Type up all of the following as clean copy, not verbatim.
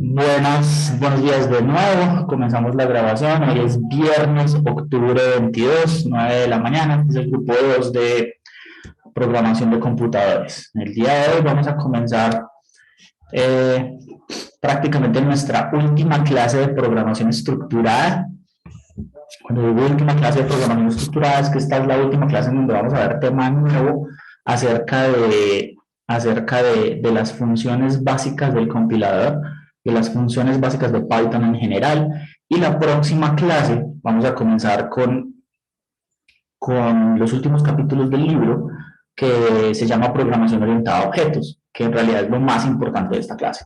Buenos días de nuevo. Comenzamos la grabación. Hoy es viernes, octubre 22, 9 de la mañana. Es el grupo 2 de programación de computadores. El día de hoy vamos a comenzar eh, prácticamente nuestra última clase de programación estructurada. Cuando digo última clase de programación estructurada, es que esta es la última clase en donde vamos a ver tema nuevo acerca de las funciones básicas del compilador, de las funciones básicas de Python en general. Y la próxima clase vamos a comenzar con los últimos capítulos del libro, que se llama Programación orientada a objetos, que en realidad es lo más importante de esta clase.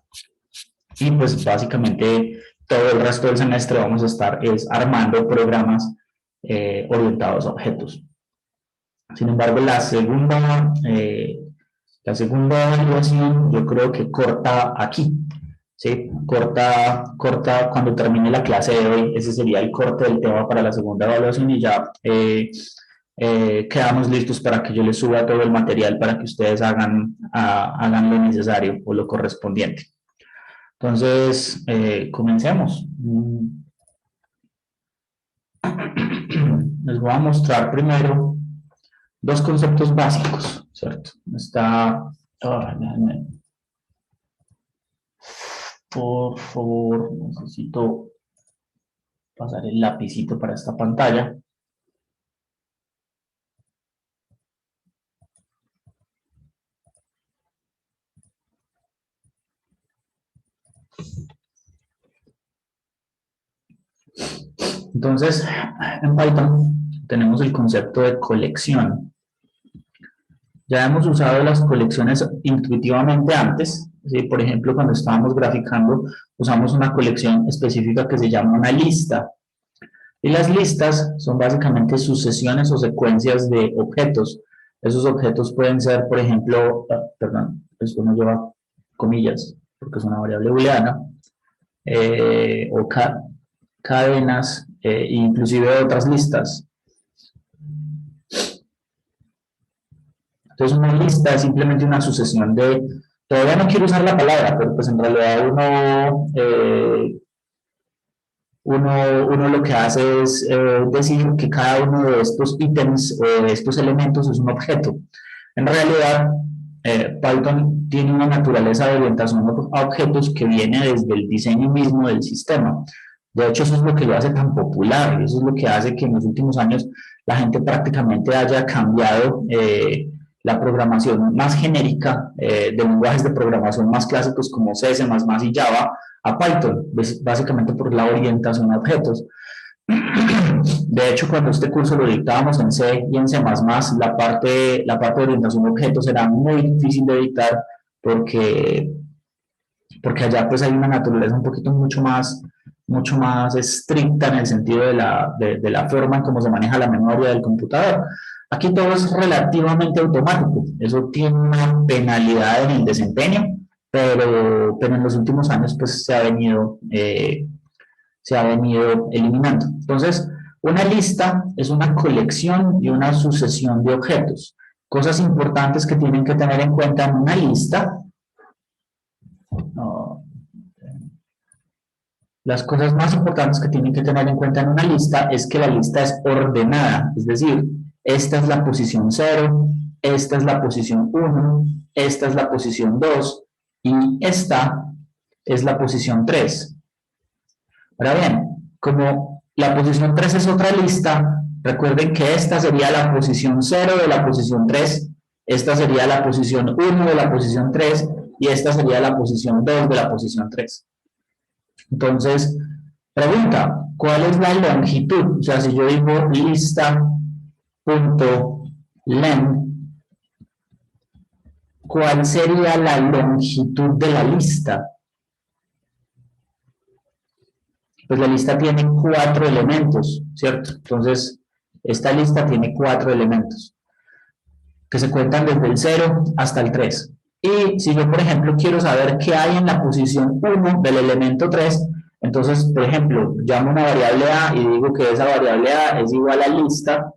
Y pues básicamente todo el resto del semestre vamos a estar armando programas orientados a objetos. Sin embargo, la segunda evaluación yo creo que corta aquí, ¿sí? Corta cuando termine la clase de hoy. Ese sería el corte del tema para la segunda evaluación y ya quedamos listos para que yo les suba todo el material para que ustedes hagan lo necesario o lo correspondiente. Entonces, comencemos. Les voy a mostrar primero dos conceptos básicos, ¿cierto? Por favor, necesito pasar el lapicito para esta pantalla. Entonces, en Python tenemos el concepto de colección. Ya hemos usado las colecciones intuitivamente antes, ¿sí? Por ejemplo, cuando estábamos graficando, usamos una colección específica que se llama una lista. Y las listas son básicamente sucesiones o secuencias de objetos. Esos objetos pueden ser, por ejemplo, perdón, esto no lleva comillas, porque es una variable booleana, o cadenas, inclusive otras listas. Entonces, una lista es simplemente una sucesión todavía no quiero usar la palabra, pero pues en realidad uno lo que hace es decir que cada uno de estos ítems o de estos elementos es un objeto. En realidad, Python tiene una naturaleza de orientación a objetos que viene desde el diseño mismo del sistema. De hecho, eso es lo que lo hace tan popular y eso es lo que hace que en los últimos años la gente prácticamente haya cambiado la programación más genérica de lenguajes de programación más clásicos como C, C++ y Java a Python, básicamente por la orientación a objetos. De hecho, cuando este curso lo dictábamos en C y en C++, la parte de orientación a objetos era muy difícil de dictar porque allá pues hay una naturaleza un poquito mucho más estricta en el sentido de la forma en cómo se maneja la memoria del computador. Aquí todo es relativamente automático. Eso tiene una penalidad en el desempeño, pero en los últimos años pues se ha venido eliminando. Entonces, una lista es una colección y una sucesión de objetos. Cosas importantes que tienen que tener en cuenta en una lista. No, las cosas más importantes que tienen que tener en cuenta en una lista es que la lista es ordenada, es decir, esta es la posición 0, esta es la posición 1, esta es la posición 2 y esta es la posición 3. Ahora bien, como la posición 3 es otra lista, recuerden que esta sería la posición 0 de la posición 3, esta sería la posición 1 de la posición 3 y esta sería la posición 2 de la posición 3. Entonces, pregunta, ¿cuál es la longitud? O sea, si yo digo lista.len, ¿cuál sería la longitud de la lista? Pues la lista tiene 4 elementos, ¿cierto? Entonces, esta lista tiene 4 elementos que se cuentan desde el 0 hasta el 3. Y si yo, por ejemplo, quiero saber qué hay en la posición 1 del elemento 3, entonces, por ejemplo, llamo una variable A y digo que esa variable A es igual a lista,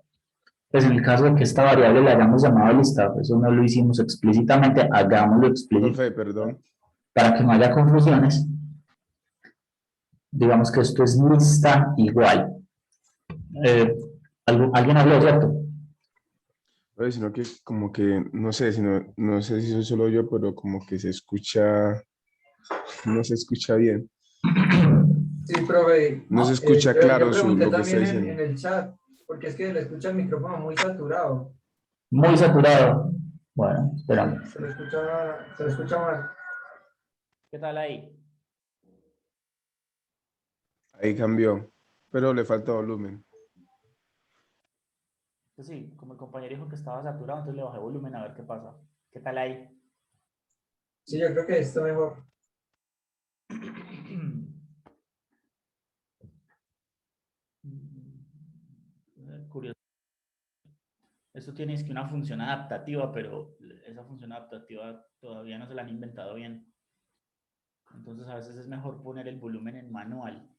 pues en el caso de que esta variable la hayamos llamado lista, pues eso no lo hicimos explícitamente, hagámoslo explícito Profe, perdón. para que no haya confusiones. digamos que esto es lista igual. ¿Alguien habló, cierto? Oye, sino que como que, no sé, no sé si soy solo yo, pero como que se escucha, no se escucha bien. Sí, profe. No se escucha Yo claro pregunté lo que está también en diciendo. el chat, porque es que le escucha el micrófono muy saturado. Muy saturado. Bueno, Sí, esperamos. se le escucha mal. ¿Qué tal ahí? Ahí cambió, pero le falta volumen. Pues sí, como el compañero dijo que estaba saturado, entonces le bajé volumen a ver qué pasa. ¿Qué tal ahí? Sí, yo creo que esto mejor. Curioso. Esto tiene es que una función adaptativa, pero esa función adaptativa todavía no se la han inventado bien. Entonces a veces es mejor poner el volumen en manual.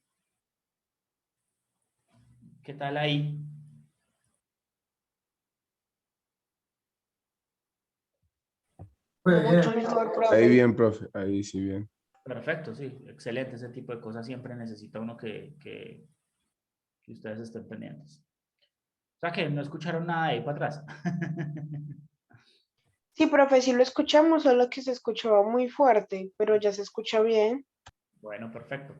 ¿Qué tal ahí? Muy bien. Mucho mejor, Ahí profe. bien, profe. Ahí sí bien. Perfecto, sí, excelente. Ese tipo de cosas siempre necesita uno que ustedes estén pendientes. O sea que no escucharon nada de ahí para atrás. Sí, profe, sí lo escuchamos, solo que se escuchaba muy fuerte, pero ya se escucha bien. Bueno, perfecto.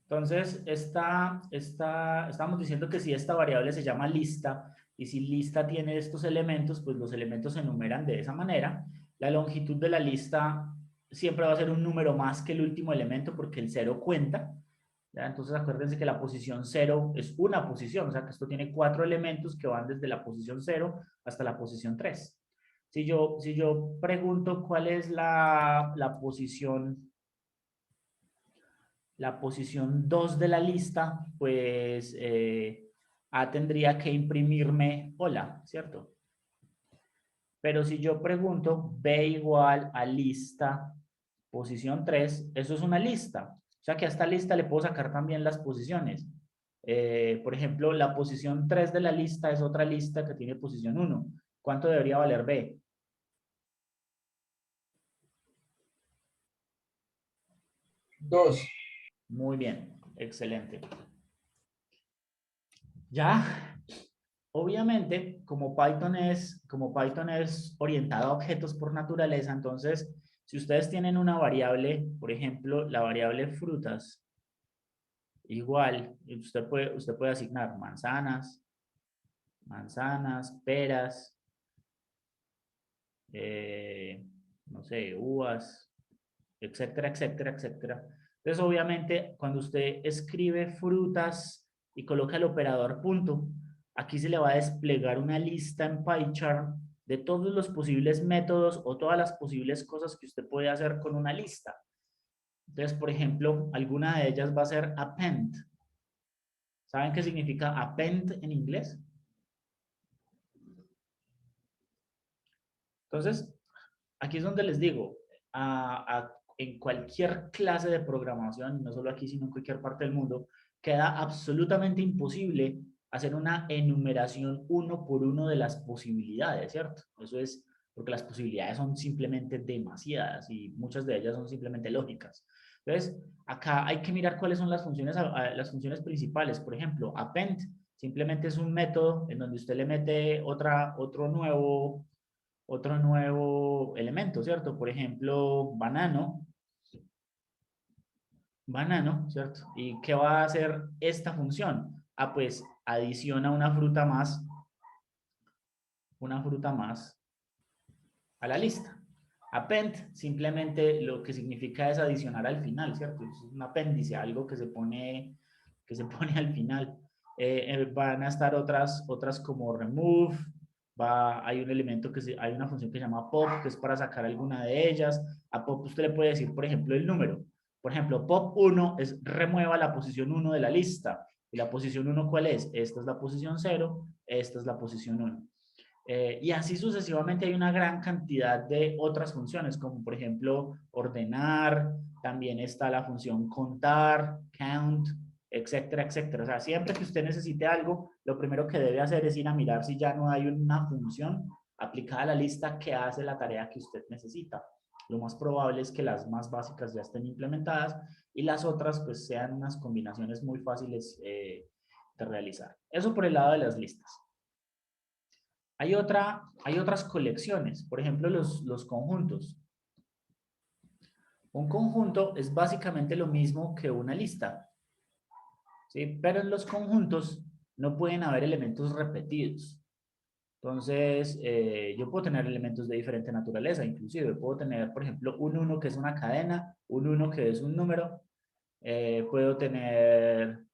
Entonces, estamos diciendo que si esta variable se llama lista y si lista tiene estos elementos, pues los elementos se enumeran de esa manera. La longitud de la lista siempre va a ser un número más que el último elemento porque el 0 cuenta. ¿Ya? Entonces, acuérdense que la posición 0 es una posición, o sea que esto tiene 4 elementos que van desde la posición 0 hasta la posición 3. Si yo pregunto cuál es la posición 2 de la lista, pues A tendría que imprimirme hola, ¿cierto? Pero si yo pregunto B igual a lista, posición 3, eso es una lista. O sea que a esta lista le puedo sacar también las posiciones. Por ejemplo, la posición 3 de la lista es otra lista que tiene posición 1. ¿Cuánto debería valer B? 2. Muy bien, excelente. Ya, obviamente, como Python es orientado a objetos por naturaleza, entonces, si ustedes tienen una variable, por ejemplo, la variable frutas, igual, usted puede asignar manzanas, peras, no sé, uvas, etcétera, etcétera, etcétera. Entonces, obviamente, cuando usted escribe frutas y coloca el operador punto, aquí se le va a desplegar una lista en PyChart de todos los posibles métodos o todas las posibles cosas que usted puede hacer con una lista. Entonces, por ejemplo, alguna de ellas va a ser append. ¿Saben qué significa append en inglés? Entonces, aquí es donde les digo, en cualquier clase de programación, no solo aquí, sino en cualquier parte del mundo, queda absolutamente imposible hacer una enumeración uno por uno de las posibilidades, ¿cierto? Eso es porque las posibilidades son simplemente demasiadas y muchas de ellas son simplemente lógicas. Entonces, acá hay que mirar cuáles son las funciones principales. Por ejemplo, append simplemente es un método en donde usted le mete otro nuevo elemento, ¿cierto? Por ejemplo, banano, ¿cierto? ¿Y qué va a hacer esta función? Ah, pues adiciona una fruta más a la lista. Append simplemente lo que significa es adicionar al final, ¿cierto? Es un apéndice, algo que se pone al final. Van a estar otras como remove, hay un elemento hay una función que se llama pop, que es para sacar alguna de ellas. A pop usted le puede decir, por ejemplo, el número. Por ejemplo, pop 1 es remueva la posición 1 de la lista. ¿Y la posición 1 cuál es? Esta es la posición 0, esta es la posición 1. Y así sucesivamente hay una gran cantidad de otras funciones, como por ejemplo ordenar, también está la función contar, count, etcétera, etcétera. O sea, siempre que usted necesite algo, lo primero que debe hacer es ir a mirar si ya no hay una función aplicada a la lista que hace la tarea que usted necesita. Lo más probable es que las más básicas ya estén implementadas y las otras pues sean unas combinaciones muy fáciles de realizar. Eso por el lado de las listas. Hay otras colecciones, por ejemplo los conjuntos. Un conjunto es básicamente lo mismo que una lista, ¿sí? Pero en los conjuntos no pueden haber elementos repetidos. Entonces, yo puedo tener elementos de diferente naturaleza, inclusive puedo tener, por ejemplo, un 1 que es una cadena, un 1 que es un número, puedo tener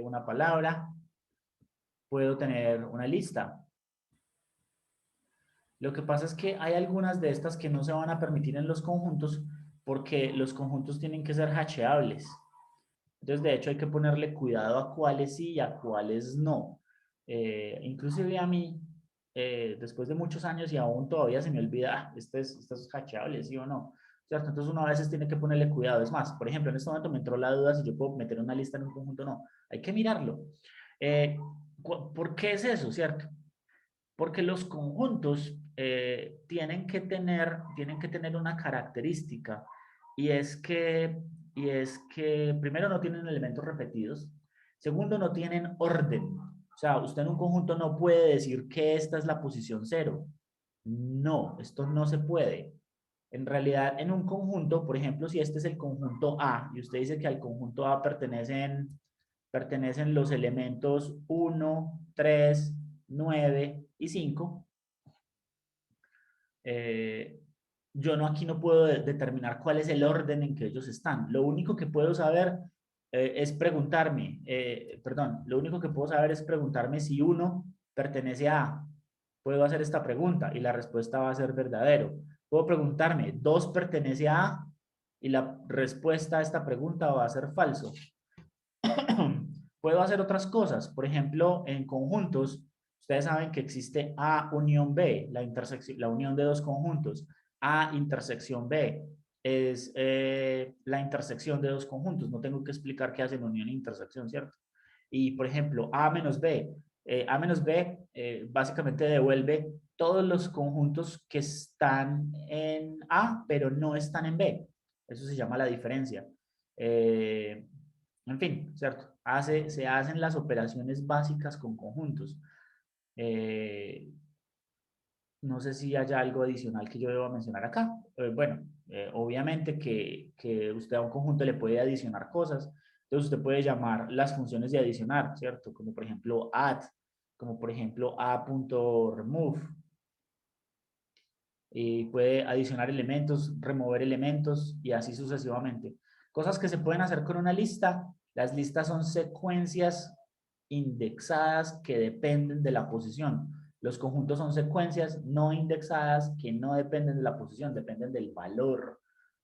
una palabra, puedo tener una lista. Lo que pasa es que hay algunas de estas que no se van a permitir en los conjuntos porque los conjuntos tienen que ser hasheables. Entonces, de hecho, hay que ponerle cuidado a cuáles sí y a cuáles no. Inclusive a mí, después de muchos años y aún todavía se me olvida, esto es hasheable, ¿sí o no? ¿Cierto? Entonces uno a veces tiene que ponerle cuidado. Es más, por ejemplo, en este momento me entró la duda si yo puedo meter una lista en un conjunto o no. Hay que mirarlo. ¿Por qué es eso, cierto? Porque los conjuntos tienen que tener una característica y es que primero no tienen elementos repetidos, segundo no tienen orden. O sea, usted en un conjunto no puede decir que esta es la posición 0. No, esto no se puede. En realidad, en un conjunto, por ejemplo, si este es el conjunto A y usted dice que al conjunto A pertenecen los elementos 1, 3, 9 y 5, yo aquí no puedo determinar cuál es el orden en que ellos están. Lo único que puedo saber es preguntarme, lo único que puedo saber es preguntarme si 1 pertenece a. Puedo hacer esta pregunta y la respuesta va a ser verdadero. Puedo preguntarme, 2 pertenece a, y la respuesta a esta pregunta va a ser falso. Puedo hacer otras cosas, por ejemplo, en conjuntos, ustedes saben que existe A unión B, la unión de dos conjuntos. A intersección B es la intersección de dos conjuntos. No tengo que explicar qué hacen unión e intersección, ¿cierto? Y, por ejemplo, A menos B. A menos B básicamente devuelve todos los conjuntos que están en A, pero no están en B. Eso se llama la diferencia. En fin, ¿cierto? Se hacen las operaciones básicas con conjuntos. No sé si haya algo adicional que yo deba mencionar acá. Obviamente que usted a un conjunto le puede adicionar cosas. Entonces usted puede llamar las funciones de adicionar, ¿cierto? Como por ejemplo add, como por ejemplo a.remove. Y puede adicionar elementos, remover elementos y así sucesivamente. Cosas que se pueden hacer con una lista. Las listas son secuencias indexadas que dependen de la posición. Los conjuntos son secuencias no indexadas que no dependen de la posición, dependen del valor.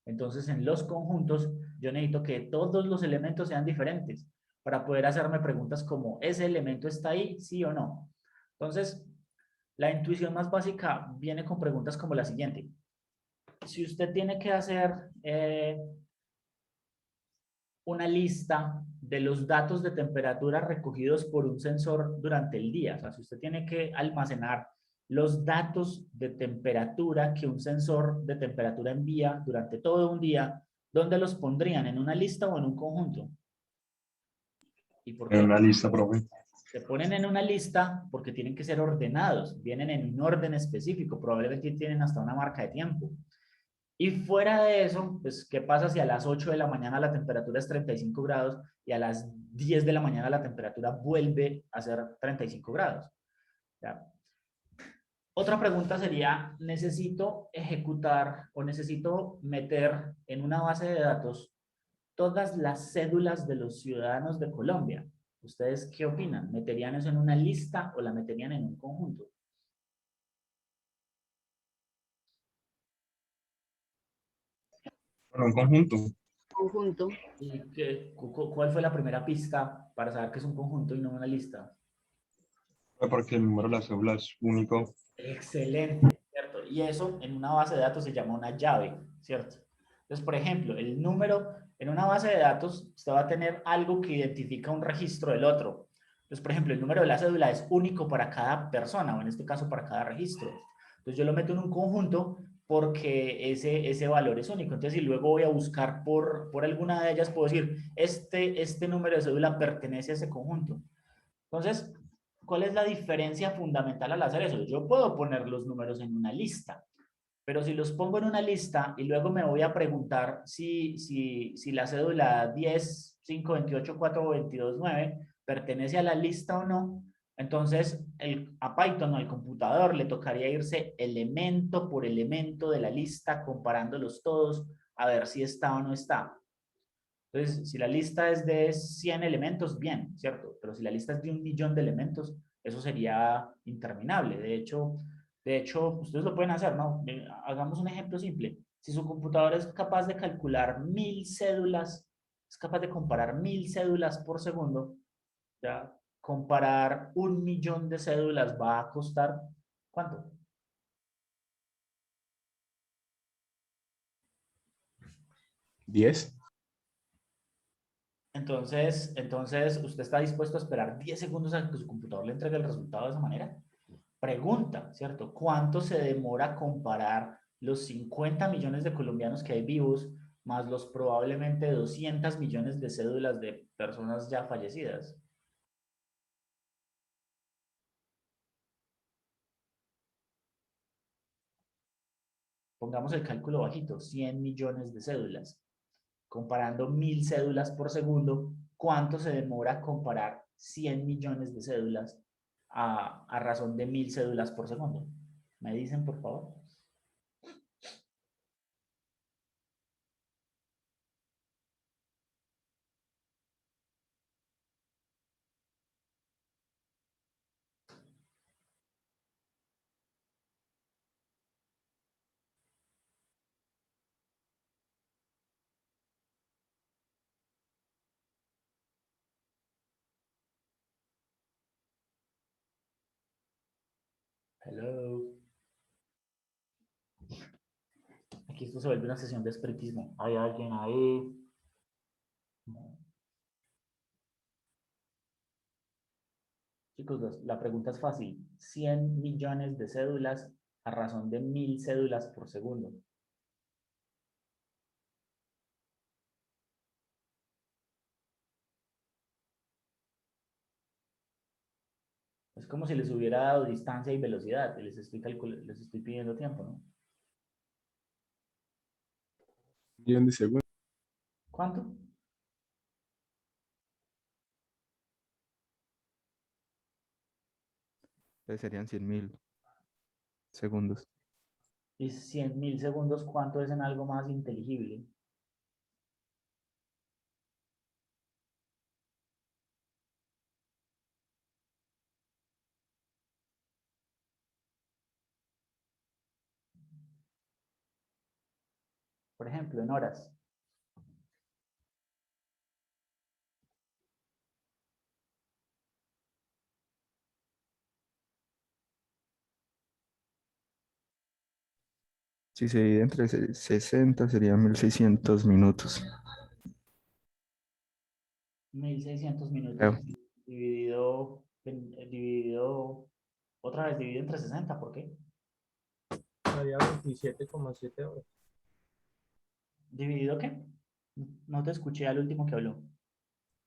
Entonces, en los conjuntos, yo necesito que todos los elementos sean diferentes para poder hacerme preguntas como, ¿ese elemento está ahí? ¿Sí o no? Entonces, la intuición más básica viene con preguntas como la siguiente. Si usted tiene que hacer una lista de los datos de temperatura recogidos por un sensor durante el día, o sea, si usted tiene que almacenar los datos de temperatura que un sensor de temperatura envía durante todo un día, ¿dónde los pondrían? ¿En una lista o en un conjunto? ¿Y por qué? En una lista, profe. Se ponen en una lista porque tienen que ser ordenados, vienen en un orden específico, probablemente tienen hasta una marca de tiempo. Y fuera de eso, pues, ¿qué pasa si a las 8 de la mañana la temperatura es 35 grados y a las 10 de la mañana la temperatura vuelve a ser 35 grados? ¿Ya? Otra pregunta sería, ¿necesito ejecutar o necesito meter en una base de datos todas las cédulas de los ciudadanos de Colombia? ¿Ustedes qué opinan? ¿Meterían eso en una lista o la meterían en un conjunto? Bueno, un conjunto. Conjunto. ¿Y cuál fue la primera pista para saber que es un conjunto y no una lista? Porque el número de las células es único. Excelente, ¿cierto? Y eso en una base de datos se llama una llave, ¿cierto? Entonces, por ejemplo, el número en una base de datos, usted va a tener algo que identifica un registro del otro. Entonces, por ejemplo, el número de la cédula es único para cada persona, o en este caso para cada registro. Entonces, yo lo meto en un conjunto porque ese valor es único. Entonces, si luego voy a buscar por alguna de ellas, puedo decir, este número de cédula pertenece a ese conjunto. Entonces, ¿cuál es la diferencia fundamental al hacer eso? Yo puedo poner los números en una lista, pero si los pongo en una lista y luego me voy a preguntar si la cédula 10, 5, 28, 4, 22, 9 pertenece a la lista o no, entonces a Python o al computador le tocaría irse elemento por elemento de la lista, comparándolos todos, a ver si está o no está. Entonces, si la lista es de 100 elementos, bien, ¿cierto? Pero si la lista es de 1.000.000 de elementos, eso sería interminable. De hecho, ustedes lo pueden hacer, ¿no? Hagamos un ejemplo simple. Si su computadora es capaz de calcular 1.000 cédulas, es capaz de comparar 1.000 cédulas por segundo, ya comparar 1.000.000 de cédulas va a costar, ¿cuánto? ¿10? Entonces, ¿usted está dispuesto a esperar 10 segundos a que su computador le entregue el resultado de esa manera? Pregunta, ¿cierto? ¿Cuánto se demora comparar los 50 millones de colombianos que hay vivos más los probablemente 200 millones de cédulas de personas ya fallecidas? Pongamos el cálculo bajito, 100 millones de cédulas. Comparando 1.000 cédulas por segundo, ¿cuánto se demora comparar 100 millones de cédulas a razón de 1.000 cédulas por segundo? ¿Me dicen, por favor? Hello. Aquí esto se vuelve una sesión de espiritismo. ¿Hay alguien ahí? No. Chicos, la pregunta es fácil. 100 millones de cédulas a razón de 1.000 cédulas por segundo. Es como si les hubiera dado distancia y velocidad y les estoy pidiendo tiempo, ¿no? ¿Millón de segundos? ¿Cuánto? Entonces serían 100.000 segundos. Y 100.000 segundos, ¿cuánto es en algo más inteligible? Por ejemplo, en horas. Si se divide entre 60 serían 1.600 minutos. 1.600 minutos Creo. dividido, otra vez dividido entre 60, ¿por qué? Daría 27,7 horas. ¿Dividido qué? No te escuché al último que habló.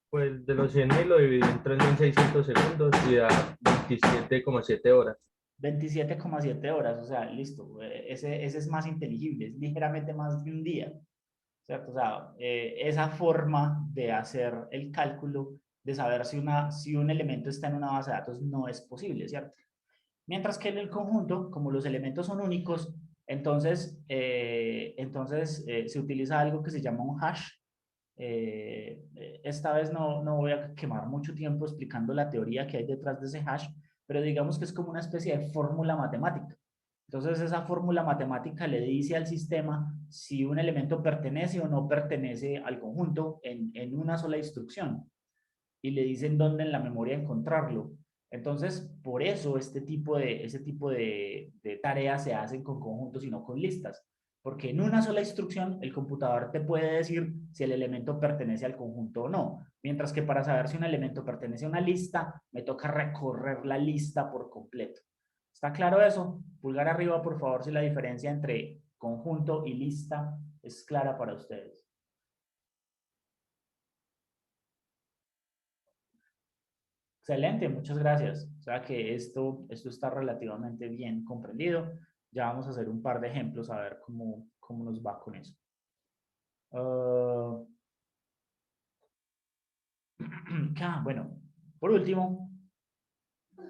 Pues de los 100.000 lo dividí en 3.600 segundos y da 27,7 horas. 27,7 horas, o sea, listo. Ese es más inteligible, es ligeramente más de un día, ¿cierto? O sea, esa forma de hacer el cálculo, de saber si un elemento está en una base de datos, no es posible, ¿cierto? Mientras que en el conjunto, como los elementos son únicos, entonces se utiliza algo que se llama un hash. Esta vez no voy a quemar mucho tiempo explicando la teoría que hay detrás de ese hash, pero digamos que es como una especie de fórmula matemática. Entonces esa fórmula matemática le dice al sistema si un elemento pertenece o no pertenece al conjunto en una sola instrucción y le dicen dónde en la memoria encontrarlo. Entonces, por eso ese tipo de tareas se hacen con conjuntos y no con listas, porque en una sola instrucción el computador te puede decir si el elemento pertenece al conjunto o no, mientras que para saber si un elemento pertenece a una lista, me toca recorrer la lista por completo. ¿Está claro eso? Pulgar arriba, por favor, si la diferencia entre conjunto y lista es clara para ustedes. Excelente, muchas gracias. O sea que esto está relativamente bien comprendido. Ya vamos a hacer un par de ejemplos a ver cómo nos va con eso. Bueno, por último,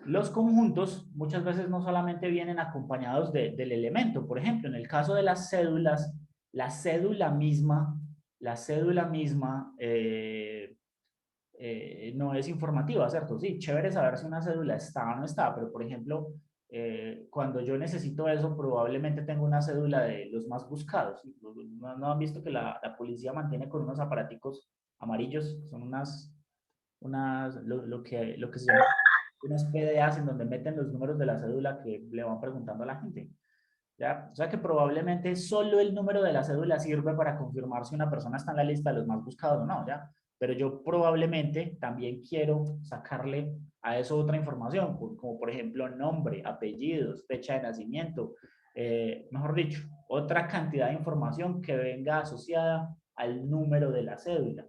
los conjuntos muchas veces no solamente vienen acompañados del elemento. Por ejemplo, en el caso de las cédulas, la cédula misma no es informativa, ¿cierto? Sí, chévere saber si una cédula está o no está, pero por ejemplo, cuando yo necesito eso, probablemente tengo una cédula de los más buscados. ¿Sí? ¿No han visto que la policía mantiene con unos aparaticos amarillos? Son lo que se llama unas PDAs en donde meten los números de la cédula que le van preguntando a la gente. ¿Ya? O sea que probablemente solo el número de la cédula sirve para confirmar si una persona está en la lista de los más buscados o no, ¿ya? Pero yo probablemente también quiero sacarle a eso otra información, como por ejemplo nombre, apellidos, fecha de nacimiento, mejor dicho, otra cantidad de información que venga asociada al número de la cédula.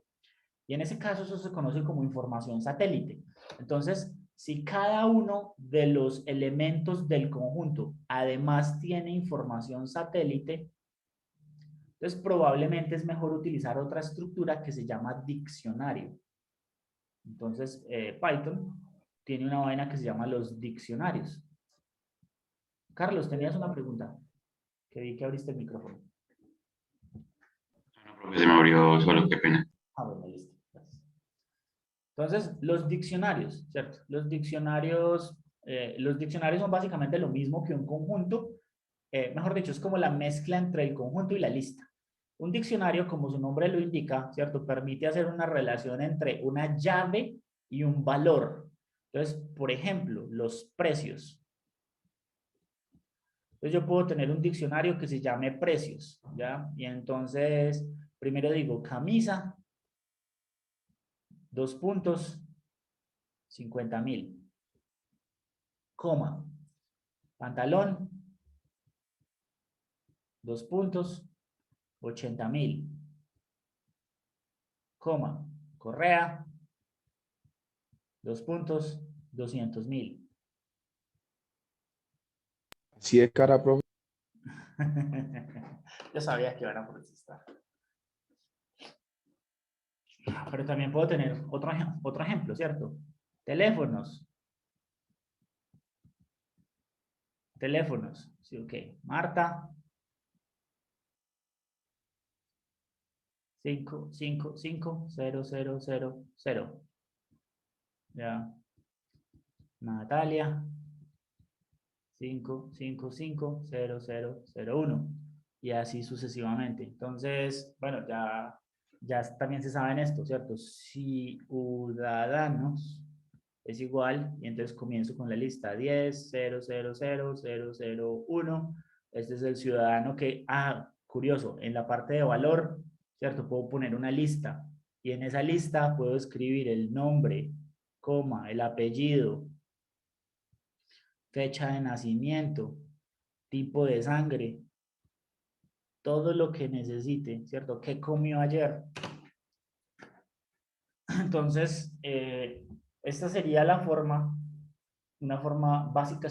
Y en ese caso eso se conoce como información satélite. Entonces, si cada uno de los elementos del conjunto además tiene información satélite, entonces probablemente es mejor utilizar otra estructura que se llama diccionario. Entonces, Python tiene una vaina que se llama los diccionarios. Carlos, tenías una pregunta. Que vi que abriste el micrófono. No, profe, se me abrió solo, qué pena. Bueno, listo. Gracias. Entonces, los diccionarios, ¿cierto? Los diccionarios son básicamente lo mismo que un conjunto. Mejor dicho, es como la mezcla entre el conjunto y la lista. Un diccionario, como su nombre lo indica, ¿cierto? Permite hacer una relación entre una llave y un valor. Entonces, por ejemplo, los precios. Entonces, yo puedo tener un diccionario que se llame precios, ¿ya? Y entonces, primero digo camisa, 2 puntos, 50.000, coma, pantalón, 2 puntos, 80.000, coma, correa, 2 puntos, 200.000. Así de cara, profe. Yo sabía que iban a protestar. Pero también puedo tener otro ejemplo, ¿cierto? Teléfonos. Teléfonos. Sí, ok. Marta. 5550000. Ya. Natalia. 5550001. Y así sucesivamente. Entonces, bueno, ya también se saben esto, ¿cierto? Ciudadanos es igual, y entonces comienzo con la lista 10.000.001. Este es el ciudadano que, curioso, en la parte de valor, ¿cierto? Puedo poner una lista, y en esa lista puedo escribir el nombre, coma, el apellido, fecha de nacimiento, tipo de sangre, todo lo que necesite, ¿cierto? ¿Qué comió ayer? Entonces, esta sería una forma básica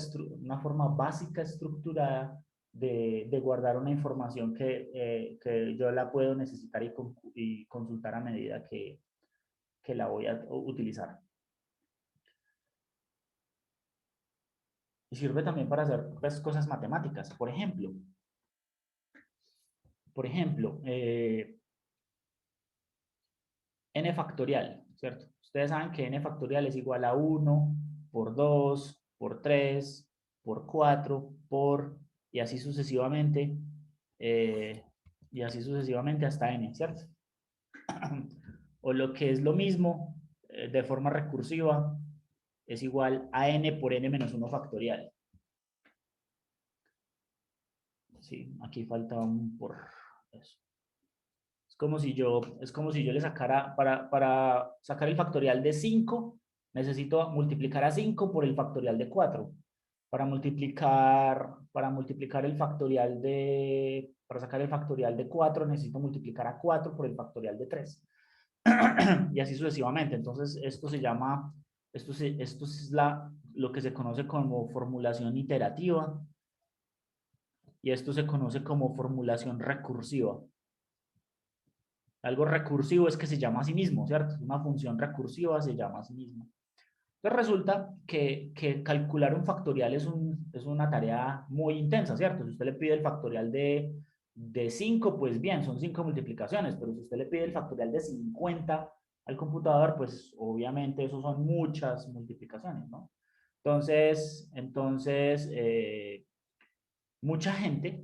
estructurada de guardar una información que yo la puedo necesitar y consultar a medida que la voy a utilizar. Y sirve también para hacer pues, cosas matemáticas. Por ejemplo, n factorial, ¿cierto? Ustedes saben que n factorial es igual a 1 por 2 por 3 por 4 y así sucesivamente hasta n, ¿cierto? O lo que es lo mismo de forma recursiva es igual a n por n menos 1 factorial. Sí, aquí falta un por eso. Es como si yo le sacara, para sacar el factorial de 5, necesito multiplicar a 5 por el factorial de 4. para multiplicar el factorial para sacar el factorial de 4 necesito multiplicar a 4 por el factorial de 3. Y así sucesivamente. Entonces, esto es lo que se conoce como formulación iterativa y esto se conoce como formulación recursiva. Algo recursivo es que se llama a sí mismo, ¿cierto? Una función recursiva se llama a sí mismo. Entonces resulta que calcular un factorial es una tarea muy intensa, ¿cierto? Si usted le pide el factorial de 5, pues bien, son 5 multiplicaciones, pero si usted le pide el factorial de 50 al computador, pues obviamente eso son muchas multiplicaciones, ¿no? Entonces mucha gente,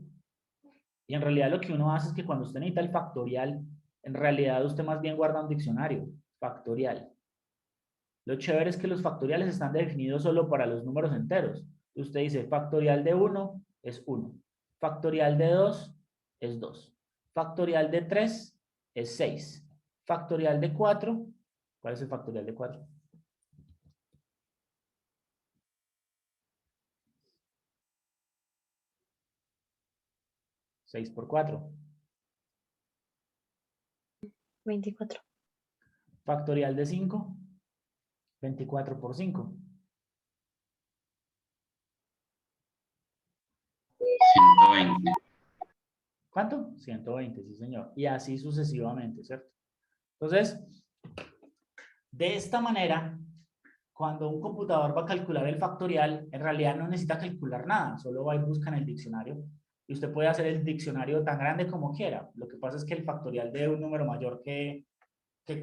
y en realidad lo que uno hace es que cuando usted necesita el factorial, en realidad usted más bien guarda un diccionario factorial. Lo chévere es que los factoriales están definidos solo para los números enteros. Usted dice factorial de 1 es 1, factorial de 2 es 2, factorial de 3 es 6, factorial de 4, ¿cuál es el factorial de 4? ¿6 por 4? 24. Factorial de 5, 24 por 5. 120. ¿Cuánto? 120, sí señor. Y así sucesivamente, ¿cierto? Entonces, de esta manera, cuando un computador va a calcular el factorial, en realidad no necesita calcular nada, solo va y busca en el diccionario. Y usted puede hacer el diccionario tan grande como quiera. Lo que pasa es que el factorial de un número mayor que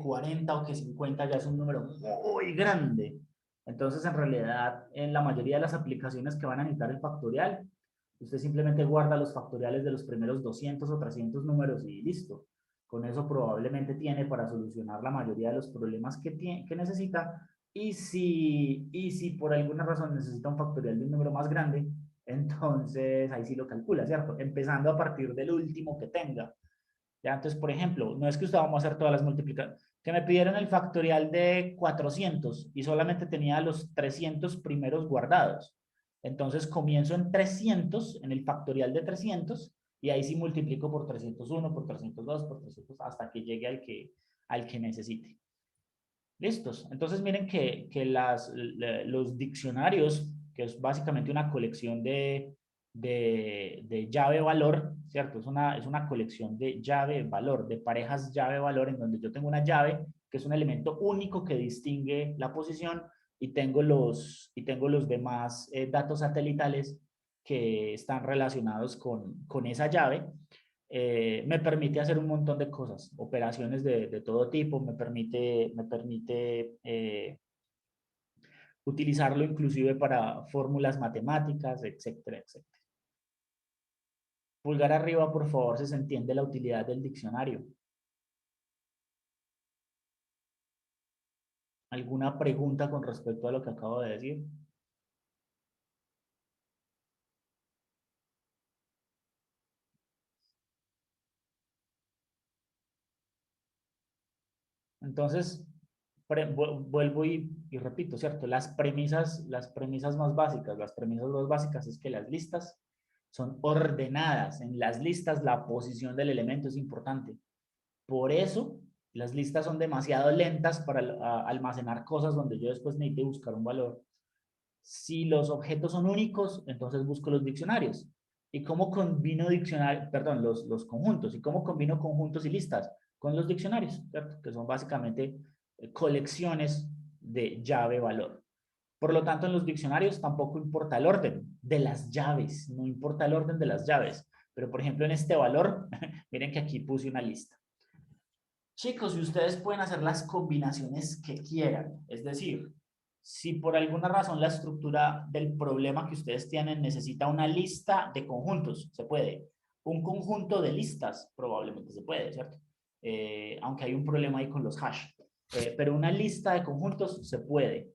40 o que 50 ya es un número muy grande. Entonces, en realidad, en la mayoría de las aplicaciones que van a necesitar el factorial, usted simplemente guarda los factoriales de los primeros 200 o 300 números y listo. Con eso probablemente tiene para solucionar la mayoría de los problemas que necesita. Y si por alguna razón necesita un factorial de un número más grande, entonces ahí sí lo calcula, ¿cierto? Empezando a partir del último que tenga. ¿Ya? Entonces, por ejemplo, no es que usted vamos a hacer todas las multiplicaciones. Que me pidieron el factorial de 400 y solamente tenía los 300 primeros guardados. Entonces comienzo en 300, en el factorial de 300, y ahí sí multiplico por 301, por 302, por 300, hasta que llegue al que necesite. ¿Listos? Entonces miren que los diccionarios, que es básicamente una colección de llave-valor, ¿cierto? Es una colección de llave-valor, de parejas llave-valor, en donde yo tengo una llave, que es un elemento único que distingue la posición, y tengo los demás datos satelitales que están relacionados con esa llave. Me permite hacer un montón de cosas, operaciones de todo tipo, me permite utilizarlo inclusive para fórmulas matemáticas, etcétera, etcétera. Pulgar arriba, por favor, si se entiende la utilidad del diccionario. ¿Alguna pregunta con respecto a lo que acabo de decir? Entonces, vuelvo y repito, ¿cierto? Las premisas más básicas es que las listas son ordenadas. En las listas la posición del elemento es importante. Por eso, las listas son demasiado lentas para almacenar cosas donde yo después necesite buscar un valor. Si los objetos son únicos, entonces busco los diccionarios. ¿Y cómo combino los conjuntos? ¿Y cómo combino conjuntos y listas? Con los diccionarios, ¿cierto? Que son básicamente colecciones de llave-valor. Por lo tanto, en los diccionarios tampoco importa el orden de las llaves, no importa el orden de las llaves. Pero, por ejemplo, en este valor, miren que aquí puse una lista. Chicos, y ustedes pueden hacer las combinaciones que quieran. Es decir, si por alguna razón la estructura del problema que ustedes tienen necesita una lista de conjuntos, se puede. Un conjunto de listas, probablemente se puede, ¿cierto? Aunque hay un problema ahí con los hash. Pero una lista de conjuntos se puede.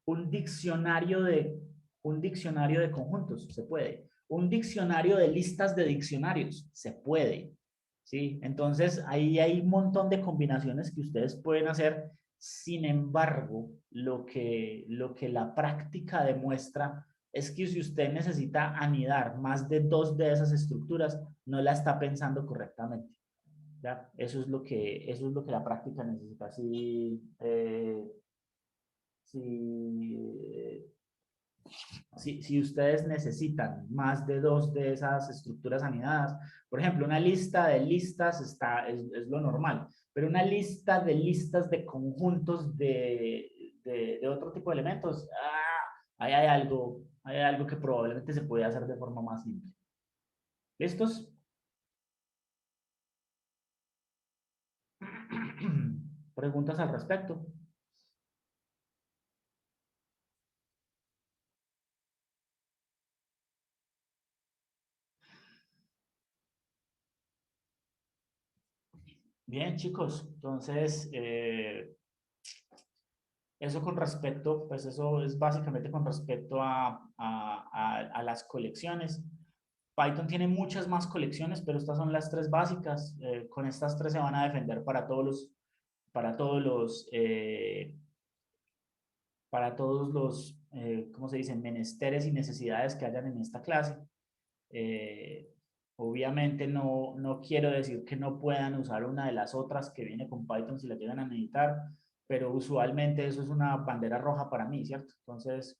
Un diccionario de conjuntos se puede. Un diccionario de listas de diccionarios se puede. ¿Sí? Entonces, ahí hay un montón de combinaciones que ustedes pueden hacer Sin embargo, lo que la práctica demuestra es que si usted necesita anidar más de 2 de esas estructuras, no la está pensando correctamente. ¿Ya? Eso es lo que la práctica necesita. Si ustedes necesitan más de 2 de esas estructuras anidadas, por ejemplo, una lista de listas es lo normal, pero una lista de listas de conjuntos de otro tipo de elementos, ahí hay algo que probablemente se puede hacer de forma más simple. ¿Listos? ¿Preguntas al respecto? Bien, chicos, entonces, eso con respecto, pues eso es básicamente con respecto a las colecciones. Python tiene muchas más colecciones, pero estas son las 3 básicas. Con estas 3 se van a defender para todos los, ¿cómo se dice? Menesteres y necesidades que hayan en esta clase. Obviamente no quiero decir que no puedan usar una de las otras que viene con Python si la llegan a necesitar, pero usualmente eso es una bandera roja para mí, ¿cierto? Entonces,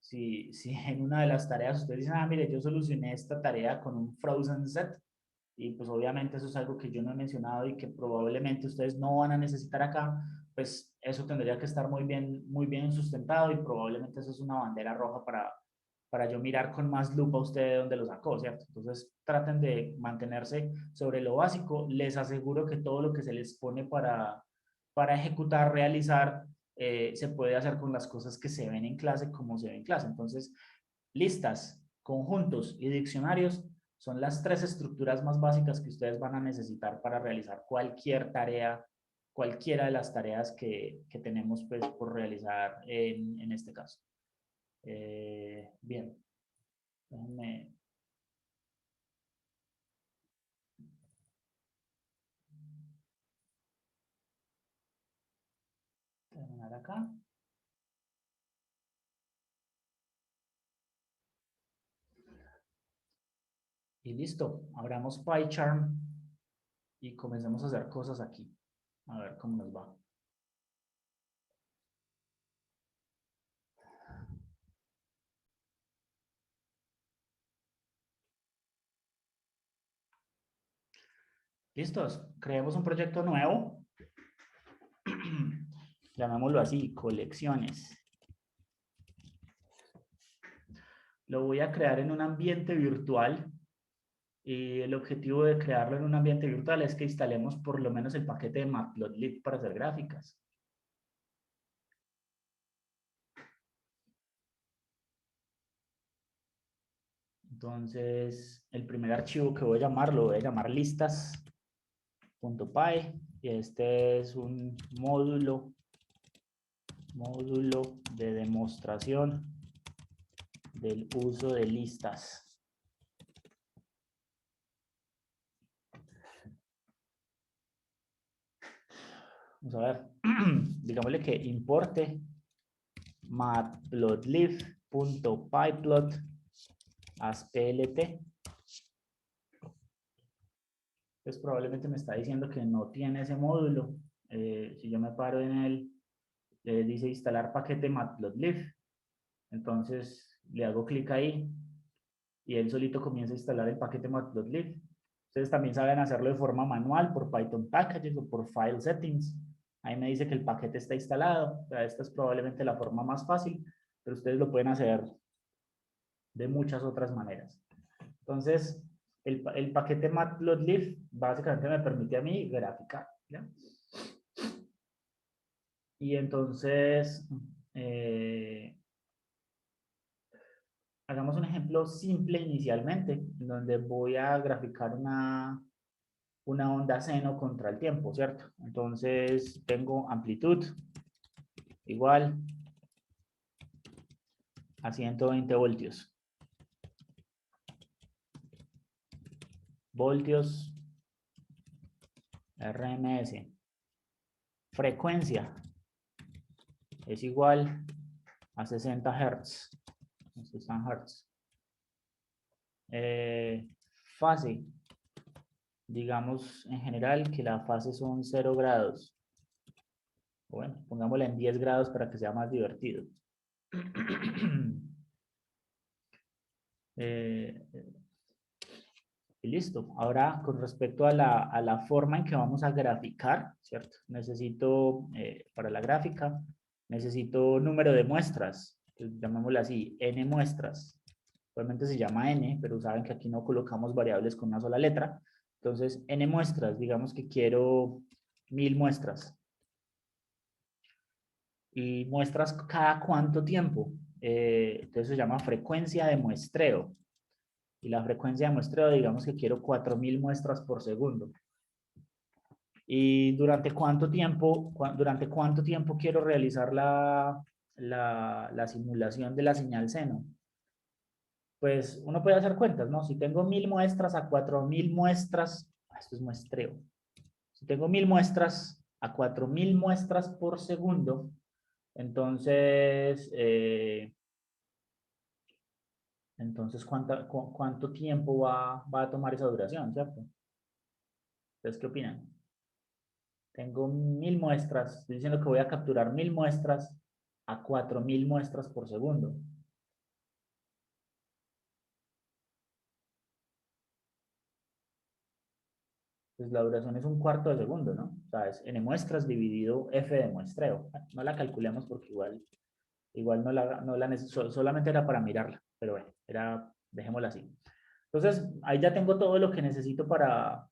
si en una de las tareas ustedes dicen, mire, yo solucioné esta tarea con un frozen set, y pues obviamente eso es algo que yo no he mencionado y que probablemente ustedes no van a necesitar acá, pues eso tendría que estar muy bien sustentado y probablemente eso es una bandera roja para yo mirar con más lupa a usted de dónde lo sacó, ¿cierto? Entonces traten de mantenerse sobre lo básico. Les aseguro que todo lo que se les pone para ejecutar, realizar, se puede hacer con las cosas que se ven en clase como se ven en clase. Entonces, listas, conjuntos y diccionarios son las 3 estructuras más básicas que ustedes van a necesitar para realizar cualquier tarea, cualquiera de las tareas que tenemos pues, por realizar en este caso. Bien, déjenme terminar acá. Y listo, abramos PyCharm y comencemos a hacer cosas aquí. A ver cómo nos va. ¿Listos? Creemos un proyecto nuevo. Llamémoslo así, colecciones. Lo voy a crear en un ambiente virtual. Y el objetivo de crearlo en un ambiente virtual es que instalemos por lo menos el paquete de Matplotlib para hacer gráficas. Entonces, el primer archivo que voy a llamar, lo voy a llamar listas.py y este es un módulo de demostración del uso de listas. Vamos a ver, digámosle que importe matplotlib.pyplot as plt. Pues probablemente me está diciendo que no tiene ese módulo. Si yo me paro en él, dice instalar paquete matplotlib. Entonces le hago clic ahí y él solito comienza a instalar el paquete matplotlib. Ustedes también saben hacerlo de forma manual por Python Packages o por File Settings. Ahí me dice que el paquete está instalado. O sea, esta es probablemente la forma más fácil, pero ustedes lo pueden hacer de muchas otras maneras. Entonces, el paquete matplotlib básicamente me permite a mí graficar, ¿ya? Y entonces, hagamos un ejemplo simple inicialmente, en donde voy a graficar una onda seno contra el tiempo, ¿cierto? Entonces, tengo amplitud igual a 120 voltios. Voltios RMS frecuencia es igual a 60 Hz. 60 Hz. Fase. Digamos en general que la fase son 0 grados. Bueno, pongámosla en 10 grados para que sea más divertido. Y listo. Ahora, con respecto a la forma en que vamos a graficar, ¿cierto? Necesito, para la gráfica, necesito número de muestras. Llamémoslo así, n muestras. Obviamente se llama n, pero saben que aquí no colocamos variables con una sola letra. Entonces, n muestras, digamos que quiero 1000 muestras. ¿Y muestras cada cuánto tiempo? Entonces se llama frecuencia de muestreo. Y la frecuencia de muestreo, digamos que quiero 4000 muestras por segundo. ¿Y durante cuánto tiempo quiero realizar la simulación de la señal seno? Pues uno puede hacer cuentas, ¿no? Si tengo 1000 muestras a 4000 muestras, esto es muestreo. Si tengo 1000 muestras a 4000 muestras por segundo, entonces, ¿cuánto tiempo va a tomar esa duración, cierto? ¿Ustedes qué opinan? Tengo 1000 muestras, estoy diciendo que voy a capturar 1000 muestras a 4000 muestras por segundo. Pues la duración es un cuarto de segundo, ¿no? O sea, es n muestras dividido f de muestreo. No la calculemos porque igual solamente era para mirarla, pero bueno, dejémosla así. Entonces, ahí ya tengo todo lo que necesito para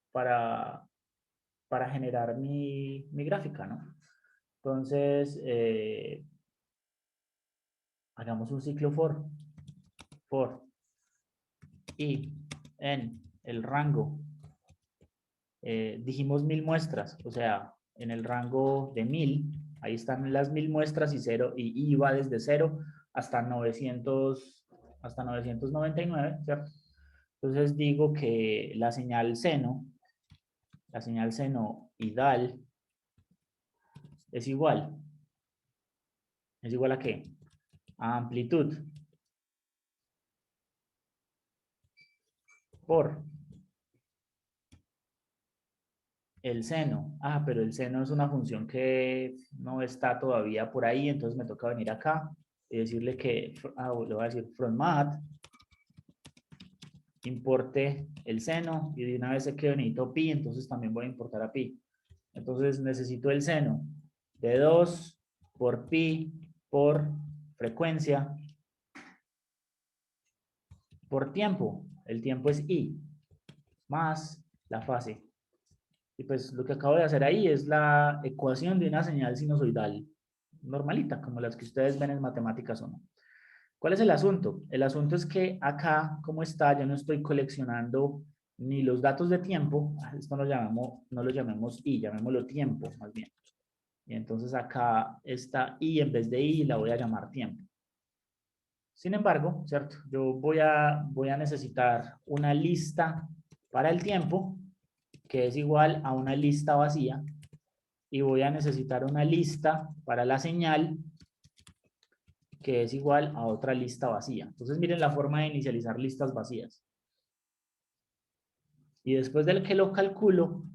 generar mi gráfica, ¿no? Entonces, hagamos un ciclo for y en el rango, dijimos 1000 muestras, o sea, en el rango de 1000, ahí están las 1000 muestras y i va desde 0 hasta 999, ¿cierto? Entonces digo que la señal seno idal es igual. ¿Es igual a qué? A amplitud por el seno. Pero el seno es una función que no está todavía por ahí, entonces me toca venir acá y decirle que, le voy a decir from math, importe el seno, y de una vez sé que necesito pi, entonces también voy a importar a pi. Entonces necesito el seno de 2 por pi por frecuencia por tiempo. El tiempo es i más la fase. Y pues lo que acabo de hacer ahí es la ecuación de una señal sinusoidal normalita, como las que ustedes ven en matemáticas o no. ¿Cuál es el asunto? El asunto es que acá, como está, yo no estoy coleccionando ni los datos de tiempo, esto no lo llamemos i, llamémoslo tiempo más bien. Y entonces acá esta i en vez de i la voy a llamar tiempo. Sin embargo, ¿cierto? Yo voy a necesitar una lista para el tiempo que es igual a una lista vacía, y voy a necesitar una lista para la señal que es igual a otra lista vacía. Entonces miren la forma de inicializar listas vacías. Y después del que lo calculo,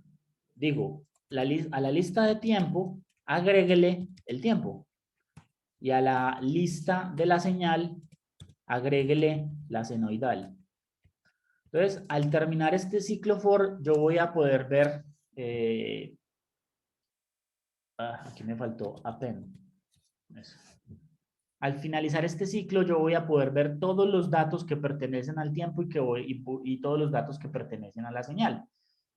digo, a la lista de tiempo, agréguele el tiempo. Y a la lista de la señal, agréguele la senoidal. Entonces, al terminar este ciclo for, yo voy a poder ver, aquí me faltó append. Eso. Al finalizar este ciclo, yo voy a poder ver todos los datos que pertenecen al tiempo y todos los datos que pertenecen a la señal.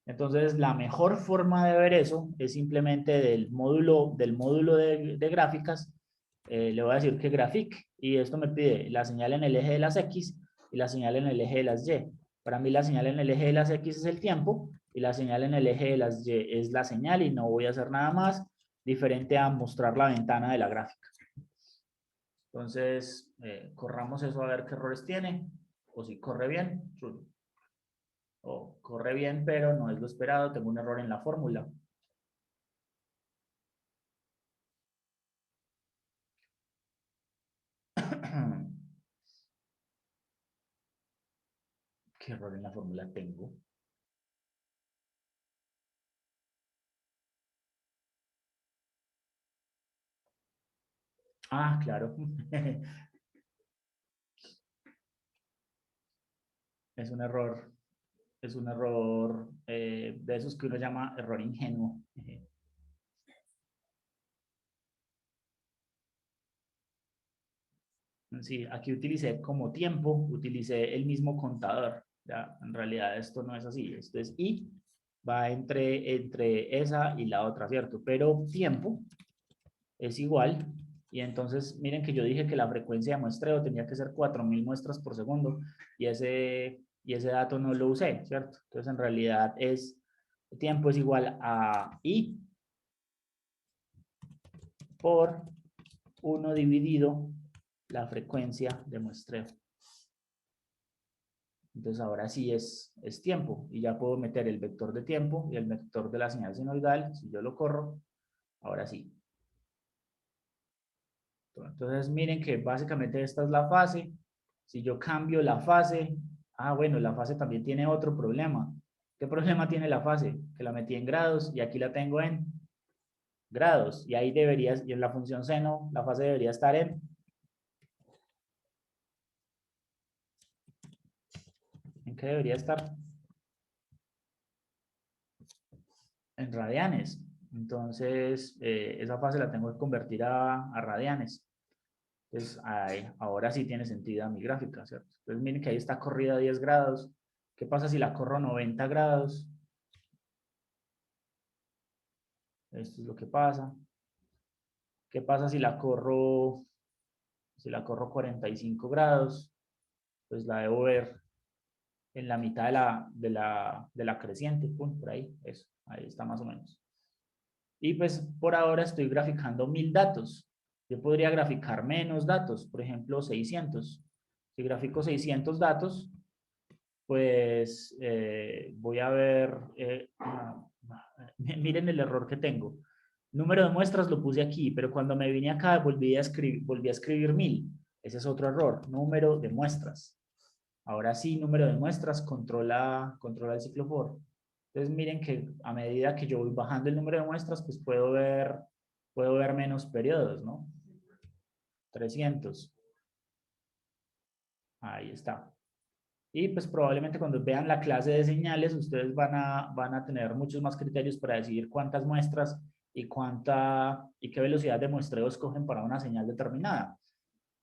Entonces, la mejor forma de ver eso es simplemente del módulo de gráficas. Le voy a decir que graphic, y esto me pide la señal en el eje de las X y la señal en el eje de las Y. Para mí la señal en el eje de las X es el tiempo y la señal en el eje de las Y es la señal, y no voy a hacer nada más diferente a mostrar la ventana de la gráfica. Entonces, corramos eso a ver qué errores tiene, o si corre bien, o corre bien, pero no es lo esperado, tengo un error en la fórmula. ¿Qué error en la fórmula tengo? Ah, claro. Es un error de esos que uno llama error ingenuo. Sí, aquí utilicé como tiempo, utilicé el mismo contador. Ya, en realidad esto no es así, esto es i, va entre esa y la otra, ¿cierto? Pero tiempo es igual, y entonces miren que yo dije que la frecuencia de muestreo tenía que ser 4000 muestras por segundo, y ese dato no lo usé, ¿cierto? Entonces en realidad tiempo es igual a i por 1 dividido la frecuencia de muestreo. Entonces ahora sí es tiempo, y ya puedo meter el vector de tiempo y el vector de la señal sinoidal. Si yo lo corro, ahora sí. Entonces miren que básicamente esta es la fase. Si yo cambio la fase, bueno, la fase también tiene otro problema. ¿Qué problema tiene la fase? Que la metí en grados y aquí la tengo en grados, y ahí debería, y en la función seno, la fase debería estar ¿en qué debería estar? En radianes. Entonces, esa fase la tengo que convertir a radianes. Entonces, ahora sí tiene sentido mi gráfica, ¿cierto? Entonces, miren que ahí está corrida a 10 grados. ¿Qué pasa si la corro a 90 grados? Esto es lo que pasa. ¿Qué pasa si la corro 45 grados? Pues la debo ver en la mitad de la creciente, pum, por ahí, eso, ahí está más o menos. Y pues por ahora estoy graficando 1000 datos. Yo podría graficar menos datos, por ejemplo 600. Si grafico 600 datos, pues voy a ver, miren el error que tengo. Número de muestras lo puse aquí, pero cuando me vine acá volví a escribir 1000. Ese es otro error, número de muestras. Ahora sí, número de muestras controla el ciclo for. Entonces miren que a medida que yo voy bajando el número de muestras, pues puedo ver menos periodos, ¿no? 300. Ahí está. Y pues probablemente cuando vean la clase de señales, ustedes van a tener muchos más criterios para decidir cuántas muestras y qué velocidad de muestreo escogen para una señal determinada.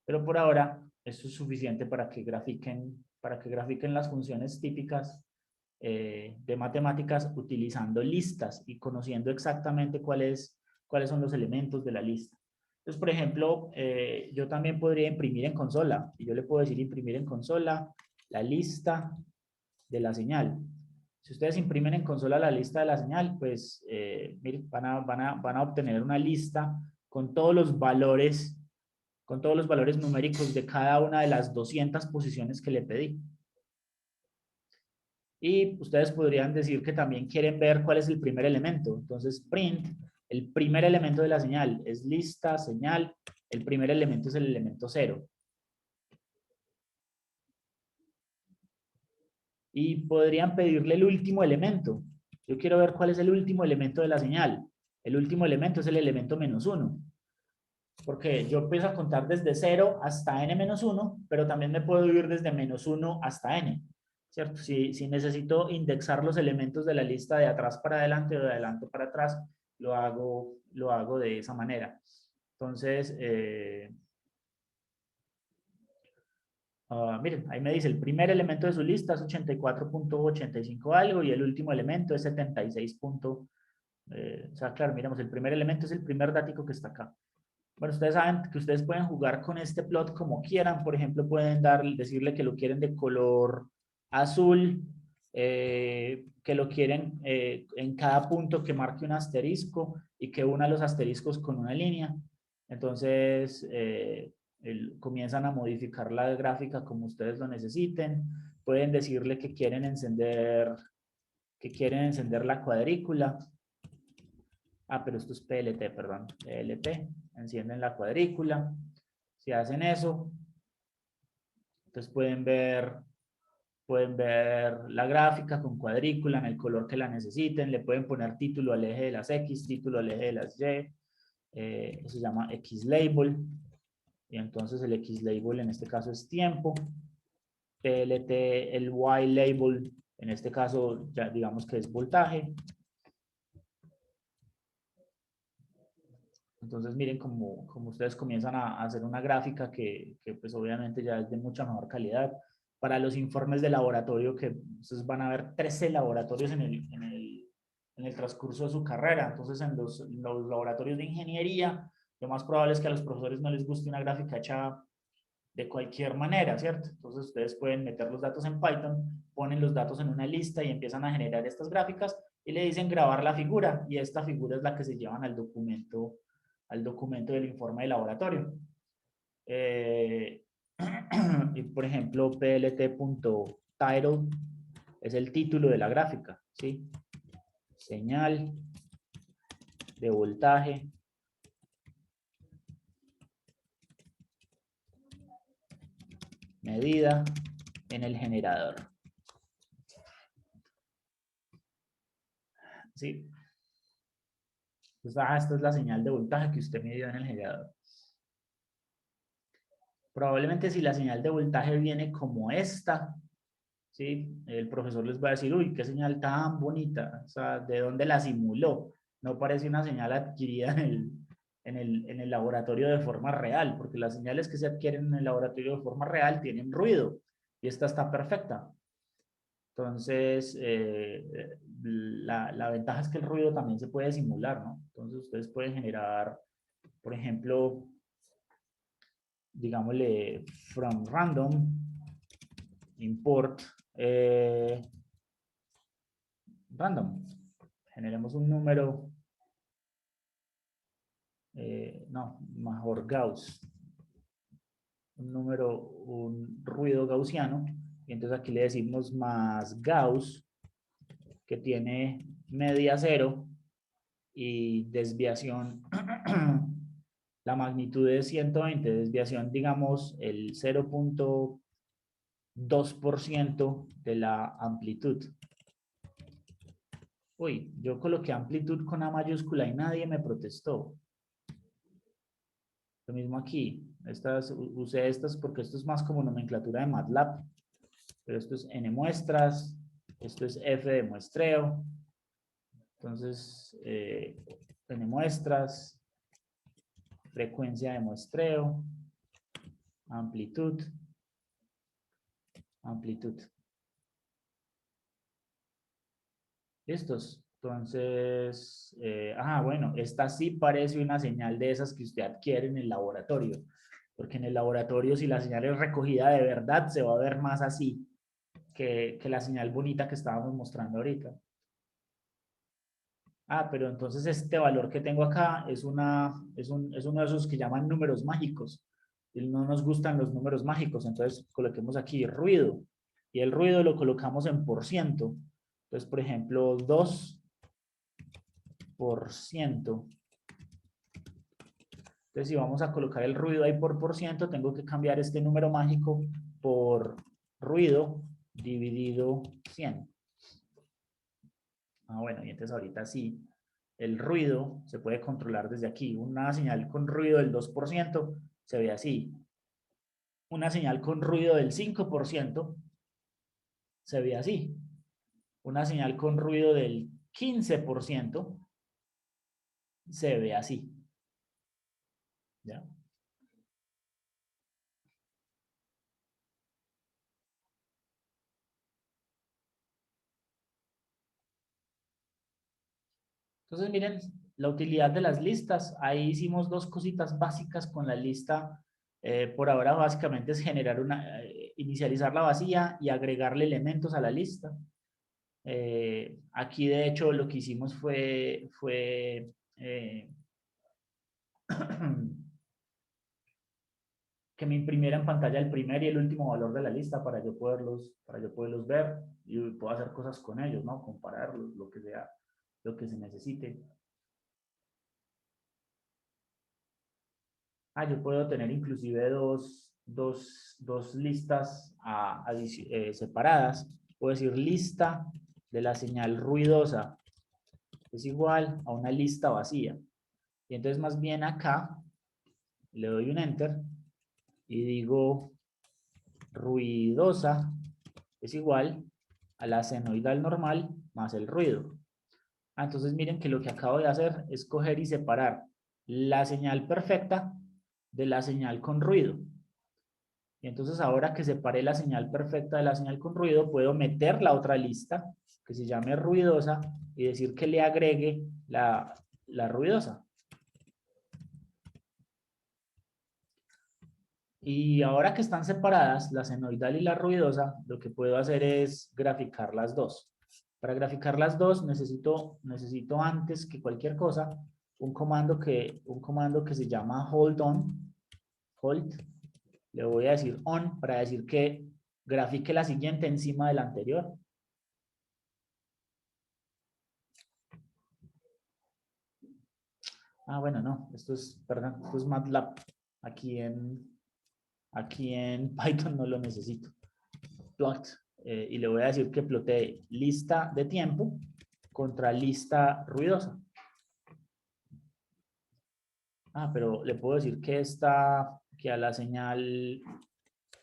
Pero por ahora, esto es suficiente para que grafiquen las funciones típicas de matemáticas utilizando listas y conociendo exactamente cuáles son los elementos de la lista. Entonces, por ejemplo, yo también podría imprimir en consola, y yo le puedo decir imprimir en consola la lista de la señal. Si ustedes imprimen en consola la lista de la señal, pues miren, van a obtener una lista con todos los valores numéricos de cada una de las 200 posiciones que le pedí. Y ustedes podrían decir que también quieren ver cuál es el primer elemento. Entonces, print, el primer elemento de la señal es lista, señal, el primer elemento es el elemento 0. Y podrían pedirle el último elemento. Yo quiero ver cuál es el último elemento de la señal. El último elemento es el elemento -1. Porque yo empiezo a contar desde 0 hasta n-1, pero también me puedo ir desde -1 hasta n. ¿Cierto? Si necesito indexar los elementos de la lista de atrás para adelante o de adelante para atrás, lo hago de esa manera. Entonces, miren, ahí me dice el primer elemento de su lista es 84.85 algo y el último elemento es 76. O sea, claro, miremos, el primer elemento es el primer dático que está acá. Bueno, ustedes saben que ustedes pueden jugar con este plot como quieran. Por ejemplo, pueden decirle que lo quieren de color azul, que lo quieren en cada punto que marque un asterisco y que una los asteriscos con una línea. Entonces, comienzan a modificar la gráfica como ustedes lo necesiten. Pueden decirle que quieren encender la cuadrícula. Pero esto es PLT, perdón, PLT, encienden la cuadrícula. Si hacen eso, entonces pueden ver Pueden ver la gráfica con cuadrícula en el color que la necesiten. Le pueden poner título al eje de las X, título al eje de las Y. Eso se llama X-Label. Y entonces el X-Label en este caso es tiempo. PLT, el Y-Label, en este caso ya digamos que es voltaje. Entonces miren como ustedes comienzan a hacer una gráfica que pues obviamente ya es de mucha mejor calidad. Para los informes de laboratorio, que ustedes van a ver 13 laboratorios en el transcurso de su carrera. Entonces en los laboratorios de ingeniería, lo más probable es que a los profesores no les guste una gráfica hecha de cualquier manera, ¿cierto? Entonces ustedes pueden meter los datos en Python, ponen los datos en una lista y empiezan a generar estas gráficas y le dicen grabar la figura, y esta figura es la que se llevan al documento del informe de laboratorio. Y por ejemplo, plt.title es el título de la gráfica, ¿sí? Señal de voltaje medida en el generador. ¿Sí? Entonces, esta es la señal de voltaje que usted midió en el generador. Probablemente si la señal de voltaje viene como esta, ¿sí? El profesor les va a decir, uy, qué señal tan bonita, o sea, ¿de dónde la simuló? No parece una señal adquirida en el laboratorio de forma real, porque las señales que se adquieren en el laboratorio de forma real tienen ruido, y esta está perfecta. Entonces, la ventaja es que el ruido también se puede simular, ¿no? Entonces, ustedes pueden generar, por ejemplo, digámosle, from random, import, random. Generemos un número, no, mejor Gauss. Un ruido gaussiano. Y entonces aquí le decimos más Gauss, que tiene media cero y desviación, la magnitud es 120, desviación digamos el 0.2% de la amplitud. Uy, yo coloqué amplitud con A mayúscula y nadie me protestó. Lo mismo aquí, usé estas porque esto es más como nomenclatura de MATLAB, pero esto es N muestras, esto es F de muestreo. Entonces, N muestras, frecuencia de muestreo, amplitud. ¿Listos? Entonces, bueno, esta sí parece una señal de esas que usted adquiere en el laboratorio, porque en el laboratorio si la señal es recogida de verdad se va a ver más así que la señal bonita que estábamos mostrando ahorita. Pero entonces este valor que tengo acá es uno de esos que llaman números mágicos. Y no nos gustan los números mágicos, entonces coloquemos aquí ruido. Y el ruido lo colocamos en %. Entonces, por ejemplo, 2%. Entonces, si vamos a colocar el ruido ahí por %, tengo que cambiar este número mágico por ruido dividido 100. Bueno, y entonces ahorita sí, el ruido se puede controlar desde aquí. Una señal con ruido del 2% se ve así. Una señal con ruido del 5% se ve así. Una señal con ruido del 15% se ve así. ¿Ya? Entonces, miren, la utilidad de las listas. Ahí hicimos dos cositas básicas con la lista. Por ahora, básicamente es generar inicializar la vacía y agregarle elementos a la lista. Aquí, de hecho, lo que hicimos fue que me imprimiera en pantalla el primer y el último valor de la lista para yo poderlos ver y puedo hacer cosas con ellos, ¿no? Compararlos, lo que sea, lo que se necesite. Yo puedo tener inclusive dos dos listas separadas. Puedo decir lista de la señal ruidosa es igual a una lista vacía. Y entonces más bien acá le doy un enter y digo ruidosa es igual a la senoidal normal más el ruido. Entonces miren que lo que acabo de hacer es coger y separar la señal perfecta de la señal con ruido. Y entonces ahora que separé la señal perfecta de la señal con ruido, puedo meter la otra lista que se llame ruidosa y decir que le agregue la ruidosa. Y ahora que están separadas, la senoidal y la ruidosa, lo que puedo hacer es graficar las dos. Para graficar las dos necesito antes que cualquier cosa un comando que se llama hold on. Hold. Le voy a decir on para decir que grafique la siguiente encima de la anterior. Bueno, no, perdón, esto es MATLAB. Aquí en Python no lo necesito. Plot. Y le voy a decir que plotee lista de tiempo contra lista ruidosa. Pero le puedo decir que a la señal,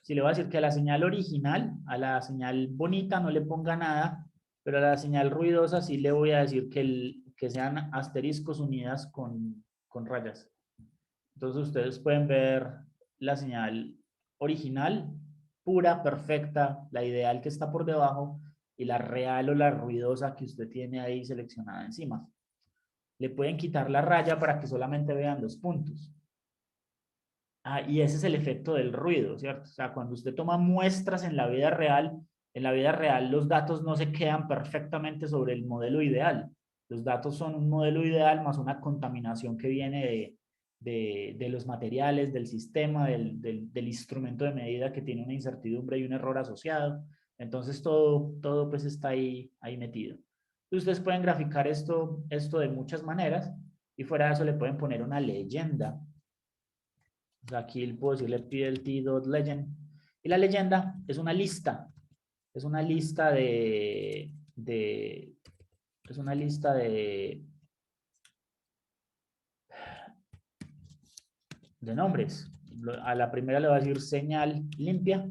si le voy a decir que a la señal original, a la señal bonita no le ponga nada, pero a la señal ruidosa sí le voy a decir que sean asteriscos unidas con rayas. Entonces ustedes pueden ver la señal original, pura, perfecta, la ideal que está por debajo y la real o la ruidosa que usted tiene ahí seleccionada encima. Le pueden quitar la raya para que solamente vean los puntos. Y ese es el efecto del ruido, ¿cierto? O sea, cuando usted toma muestras en la vida real los datos no se quedan perfectamente sobre el modelo ideal. Los datos son un modelo ideal más una contaminación que viene de los materiales, del sistema, del instrumento de medida que tiene una incertidumbre y un error asociado. Entonces todo pues está ahí metido. Ustedes pueden graficar esto de muchas maneras y fuera de eso le pueden poner una leyenda. O sea, aquí puedo decirle plt.legend y la leyenda es una lista de nombres. A la primera le voy a decir señal limpia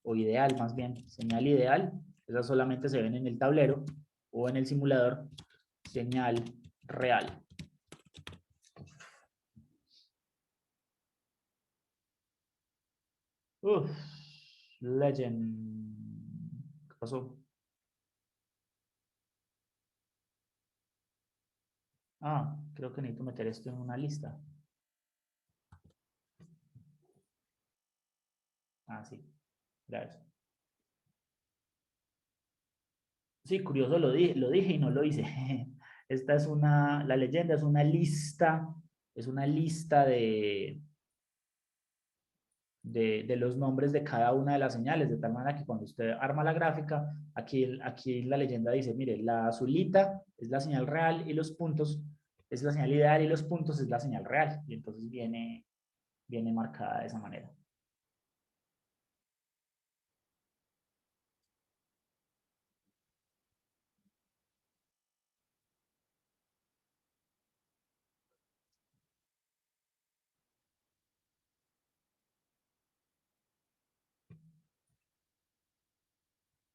o ideal, más bien señal ideal. Esas solamente se ven en el tablero o en el simulador. Señal real. Legend. ¿Qué pasó? Creo que necesito meter esto en una lista. Sí. Gracias. Sí, curioso, lo dije y no lo hice. La leyenda es una lista de los nombres de cada una de las señales, de tal manera que cuando usted arma la gráfica, aquí la leyenda dice, mire, la azulita es la señal real y los puntos es la señal ideal y los puntos es la señal real. Y entonces viene marcada de esa manera.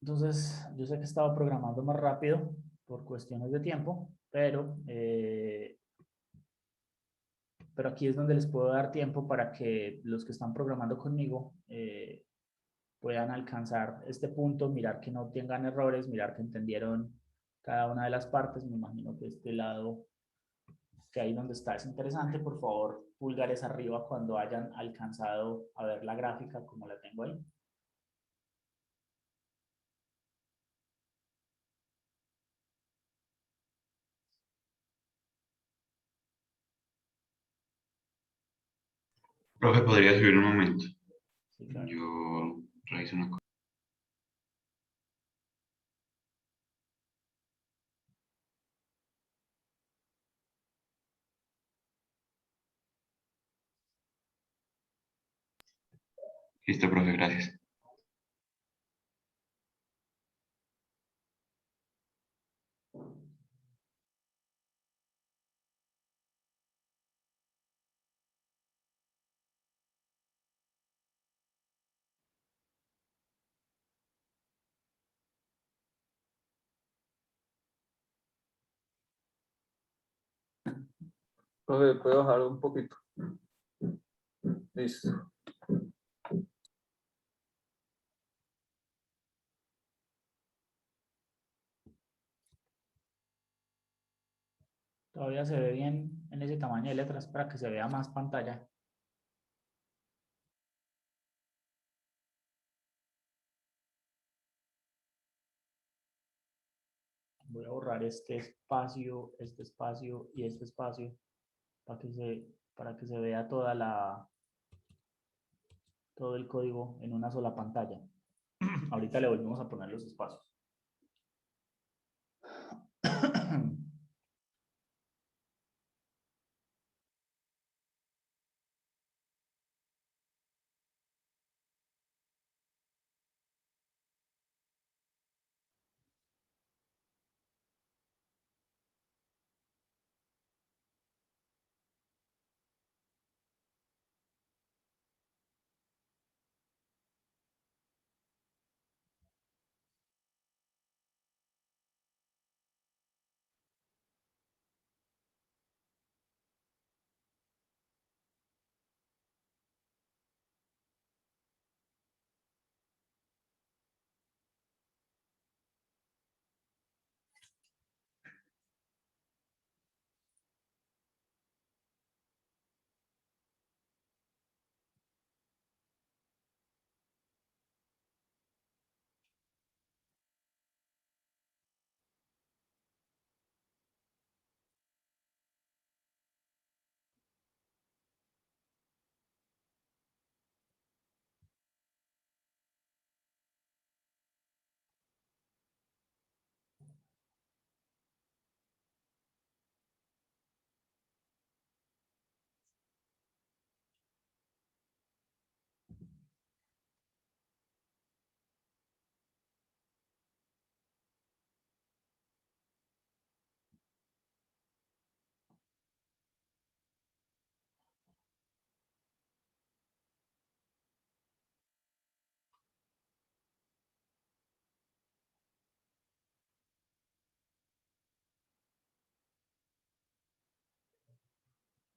Entonces, yo sé que estaba programando más rápido por cuestiones de tiempo, pero aquí es donde les puedo dar tiempo para que los que están programando conmigo puedan alcanzar este punto, mirar que no tengan errores, mirar que entendieron cada una de las partes. Me imagino que este lado, que ahí donde está es interesante. Por favor, pulgares arriba cuando hayan alcanzado a ver la gráfica como la tengo ahí. Profe, ¿podría subir un momento? Sí, claro. Yo reviso una cosa. Listo, profe, gracias. Profe, ¿puedo bajar un poquito? Listo. Todavía se ve bien en ese tamaño de letras para que se vea más pantalla. Voy a borrar este espacio y este espacio para que se vea todo el código en una sola pantalla. Ahorita le volvemos a poner los espacios.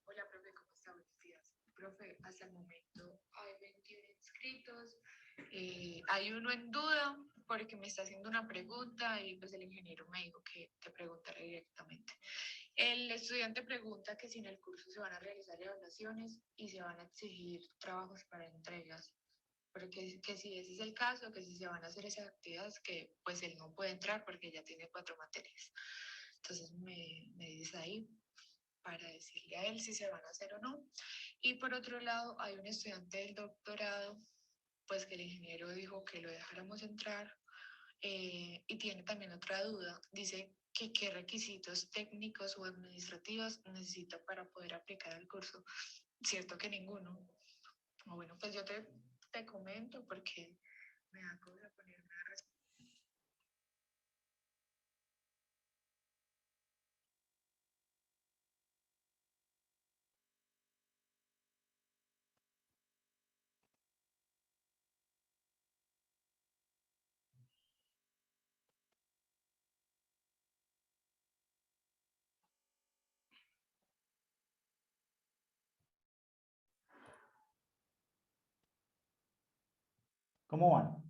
Hola, profe, ¿cómo está? Buenos días. Profe, hasta el momento hay 21 inscritos. Hay uno en duda porque me está haciendo una pregunta y pues el ingeniero me dijo que te preguntara directamente. El estudiante pregunta que si en el curso se van a realizar evaluaciones y se van a exigir trabajos para entregas. Porque que si ese es el caso, que si se van a hacer esas actividades, que pues él no puede entrar porque ya tiene 4 materias. Entonces me dice ahí para decirle a él si se van a hacer o no. Y por otro lado, hay un estudiante del doctorado, pues que el ingeniero dijo que lo dejáramos entrar y tiene también otra duda. Dice que qué requisitos técnicos o administrativos necesita para poder aplicar el curso. Cierto que ninguno. O bueno, pues yo te comento porque me da cosa ponerme a responder. ¿Cómo van?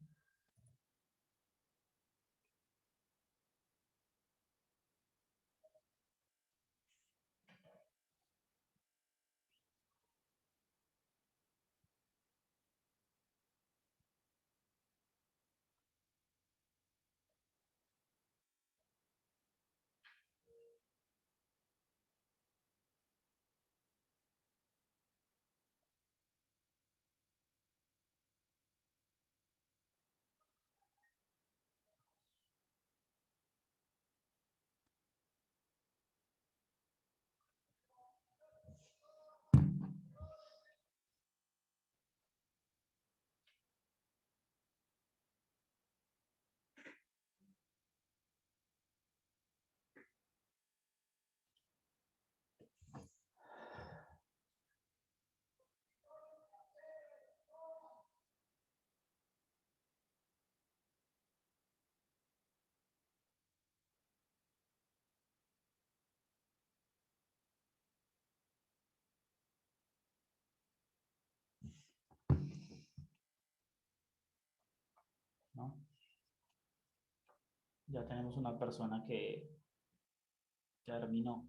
Ya tenemos una persona que terminó.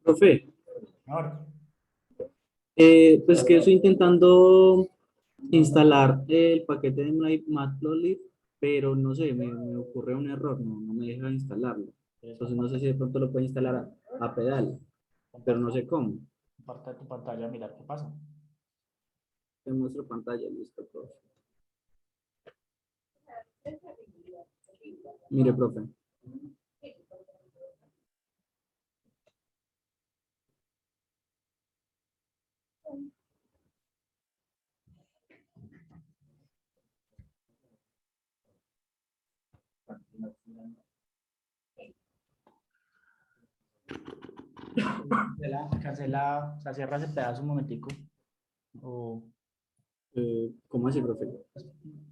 Profe, Ahora, pues que estoy intentando instalar el paquete de Matplotlib, pero no sé, me ocurre un error, no me deja instalarlo. Entonces no sé si de pronto lo puede instalar a pedal, pero no sé cómo. comparte tu pantalla, mirar qué pasa. Te muestro pantalla, listo, profe. Mire, profe. Cancela, o sea, cierra ese pedazo un momentico. O ¿Cómo así, profe?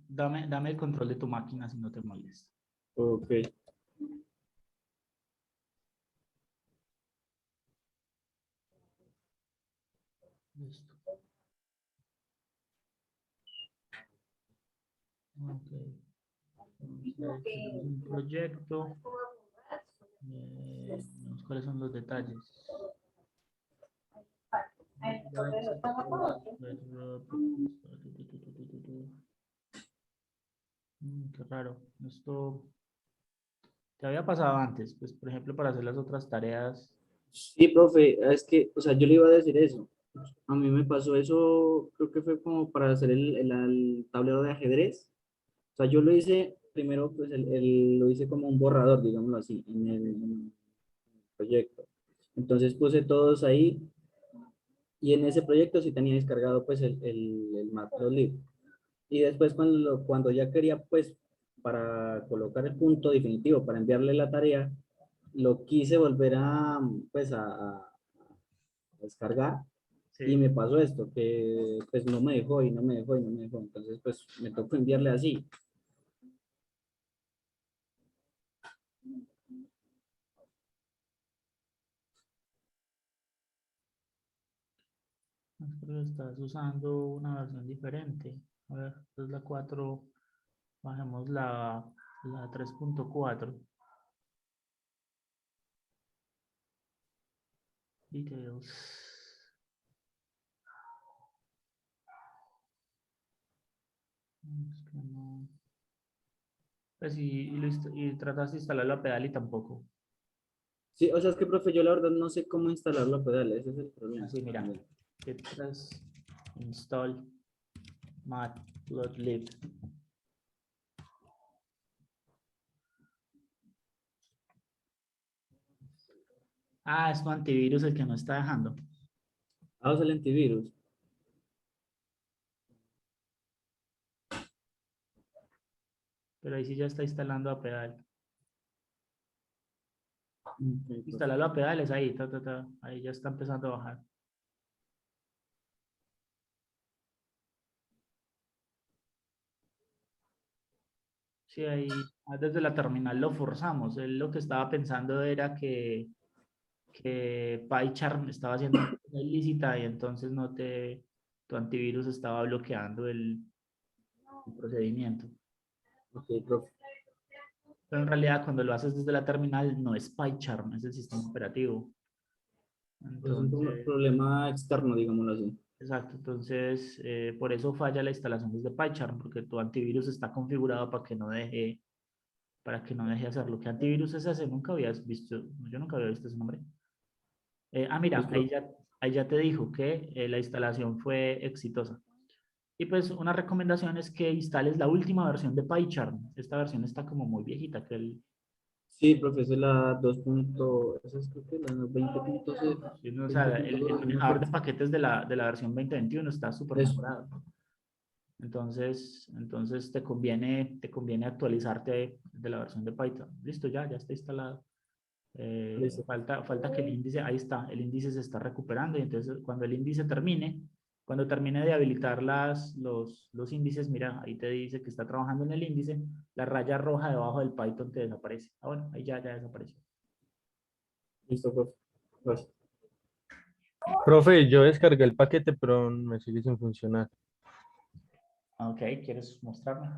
dame el control de tu máquina si no te molesta. Ok. Listo. Ok. Entonces, tenemos un proyecto. Veamos cuáles son los detalles. Qué raro. Esto te había pasado antes, pues por ejemplo para hacer las otras tareas. Sí, profe, es que, o sea, yo le iba a decir eso. A mí me pasó eso, creo que fue como para hacer el tablero de ajedrez. O sea, yo lo hice, primero, pues lo hice como un borrador, digámoslo así, en el proyecto. Entonces puse todos ahí y en ese proyecto sí tenía descargado pues el Matplotlib. Y después cuando ya quería pues para colocar el punto definitivo, para enviarle la tarea, lo quise volver a pues a descargar y Sí. me pasó esto, que pues no me dejó y no me dejó y no me dejó. Entonces pues me tocó enviarle así. Pero estás usando una versión diferente. A ver, esta es la 4. Bajemos la 3.4. Details. Es que no. Pues y trataste de instalarlo a pedal y tampoco. Sí, o sea, es que, profe, yo la verdad no sé cómo instalarlo a pedales, ese es el problema. Así, mira. Git install matplotlib. Ah, es tu antivirus el que no está dejando. Ah, usa el antivirus. Pero ahí sí ya está instalando a pedal. Ok, profe. Instalarlo a pedales ahí, ahí ya está empezando a bajar. Sí, ahí desde la terminal lo forzamos. Él lo que estaba pensando era que PyCharm estaba haciendo una cosa ilícita y entonces tu antivirus estaba bloqueando el procedimiento. Ok, profe. Pero en realidad cuando lo haces desde la terminal no es PyCharm, es el sistema operativo. Es un Entonces, problema externo, digámoslo así. Exacto, entonces por eso falla la instalación desde PyCharm, porque tu antivirus está configurado para que no deje hacerlo. ¿Qué antivirus es ese? Nunca habías visto, yo nunca había visto ese nombre. Mira, Pues, ahí ya te dijo que la instalación fue exitosa. Y pues una recomendación es que instales la última versión de PyCharm. Esta versión está como muy viejita, que sí, profe, esa es la 2. Esa es creo que la 20.0. o sea, el 20.2, no me manejador de acuerdo. paquetes de la versión 2021 está súper Eso. mejorado. Entonces te conviene actualizarte de la versión de Python. Listo, ya está instalado. Listo. Falta que el índice, ahí está, el índice se está recuperando y entonces cuando el índice termine, cuando termine de habilitar los índices, mira, ahí te dice que está trabajando en el índice, la raya roja debajo del Python te desaparece. Ah, bueno, ahí ya desapareció. Listo, profe. Gracias. Profe, yo descargué el paquete, pero me sigue sin funcionar. Ok, ¿quieres mostrarme?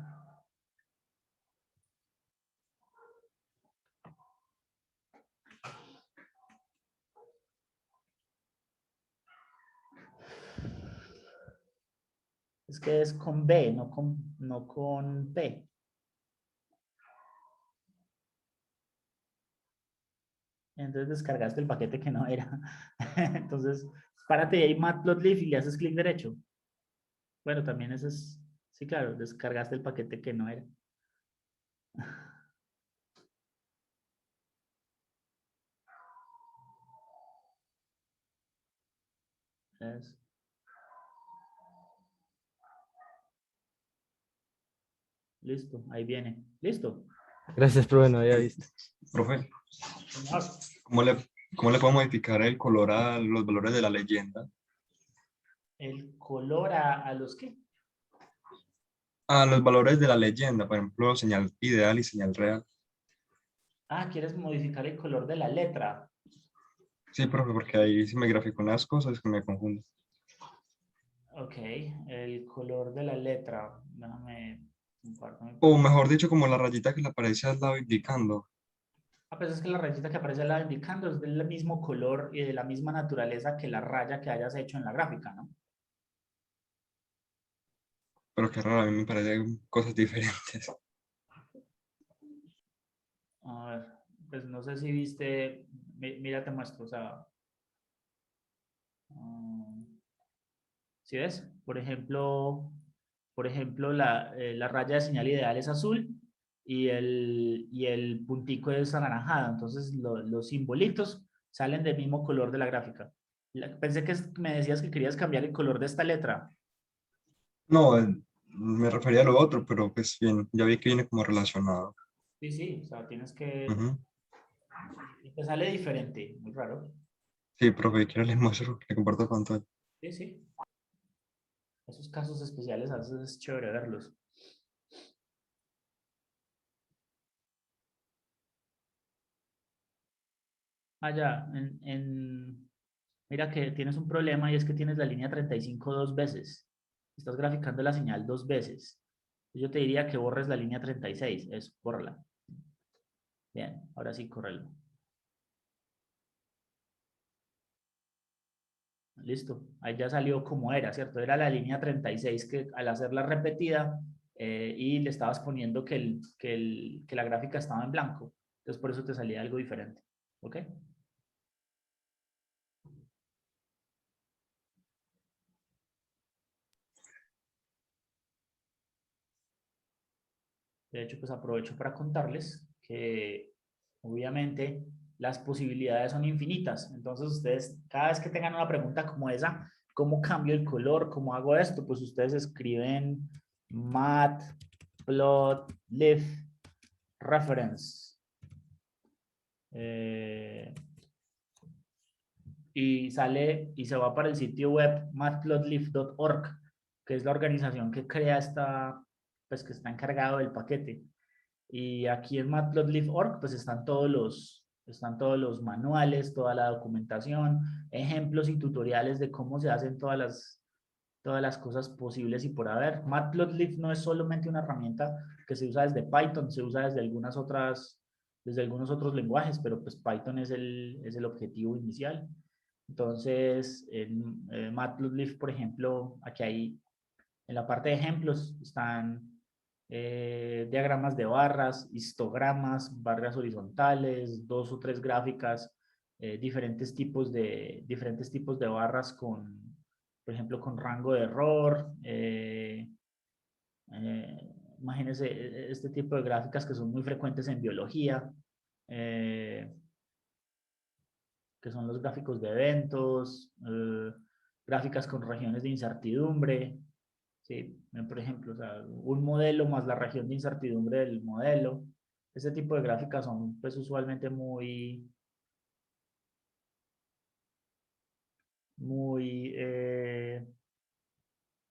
Es que es con B, no con P. Entonces descargaste el paquete que no era. Entonces, párate ahí Matplotlib y le haces clic derecho. Bueno, también eso es, sí, claro, descargaste el paquete que no era. Eso. Listo, ahí viene. Listo. Gracias, profe, no había visto. Profe, Señor. ¿cómo le, cómo le puedo modificar el color a los valores de la leyenda? El color a los qué. A los valores de la leyenda, por ejemplo, señal ideal y señal real. Ah, ¿quieres modificar el color de la letra? Sí, profe, porque ahí se me graficó unas cosas que me confunden. Ok, el color de la letra. Déjame comparto mi O pantalla. mejor dicho, como la rayita que le aparece al lado indicando. Ah, pues es que la rayita que aparece al lado indicando es del mismo color y de la misma naturaleza que la raya que hayas hecho en la gráfica, ¿no? Pero qué raro, a mí me parecen cosas diferentes. A ver, pues no sé si viste, mira, te muestro, o sea, ¿sí ves? Por ejemplo la raya de señal ideal es azul y el puntico es anaranjado, entonces los simbolitos salen del mismo color de la gráfica. Pensé que me decías que querías cambiar el color de esta letra. No, me refería a lo otro, pero pues bien, ya vi que viene como relacionado. Sí, sí, o sea, tienes que, Ujú. te sale diferente, muy raro. Sí, profe, quiero les muestro, le comparto pantalla. Sí, sí. Esos casos especiales a veces es chévere verlos. Allá, mira que tienes un problema y es que tienes la línea 35 dos veces. Estás graficando la señal dos veces. Yo te diría que borres la línea 36, es bórrala. Bien, ahora sí, córrelo. Listo, ahí ya salió como era, ¿cierto? Era la línea 36 que al hacerla repetida y le estabas poniendo que la gráfica estaba en blanco. Entonces por eso te salía algo diferente. ¿Ok? De hecho, pues aprovecho para contarles que obviamente las posibilidades son infinitas. Entonces ustedes, cada vez que tengan una pregunta como esa, ¿cómo cambio el color? ¿Cómo hago esto? Pues ustedes escriben matplotlib reference. Y sale y se va para el sitio web matplotlib.org, que es la organización que crea pues que está encargado del paquete. Y aquí en matplotlib.org pues están todos los manuales, toda la documentación, ejemplos y tutoriales de cómo se hacen todas las cosas posibles y por haber. Matplotlib no es solamente una herramienta que se usa desde Python, se usa desde algunos otros lenguajes, pero pues Python es el objetivo inicial. Entonces, en Matplotlib, por ejemplo, aquí hay, en la parte de ejemplos, están diagramas de barras, histogramas, barras horizontales, 2 o 3 gráficas, diferentes tipos de barras con, por ejemplo, con rango de error. Imagínense este tipo de gráficas que son muy frecuentes en biología, que son los gráficos de eventos, gráficas con regiones de incertidumbre. Sí, por ejemplo, o sea, un modelo más la región de incertidumbre del modelo. Ese tipo de gráficas son pues usualmente muy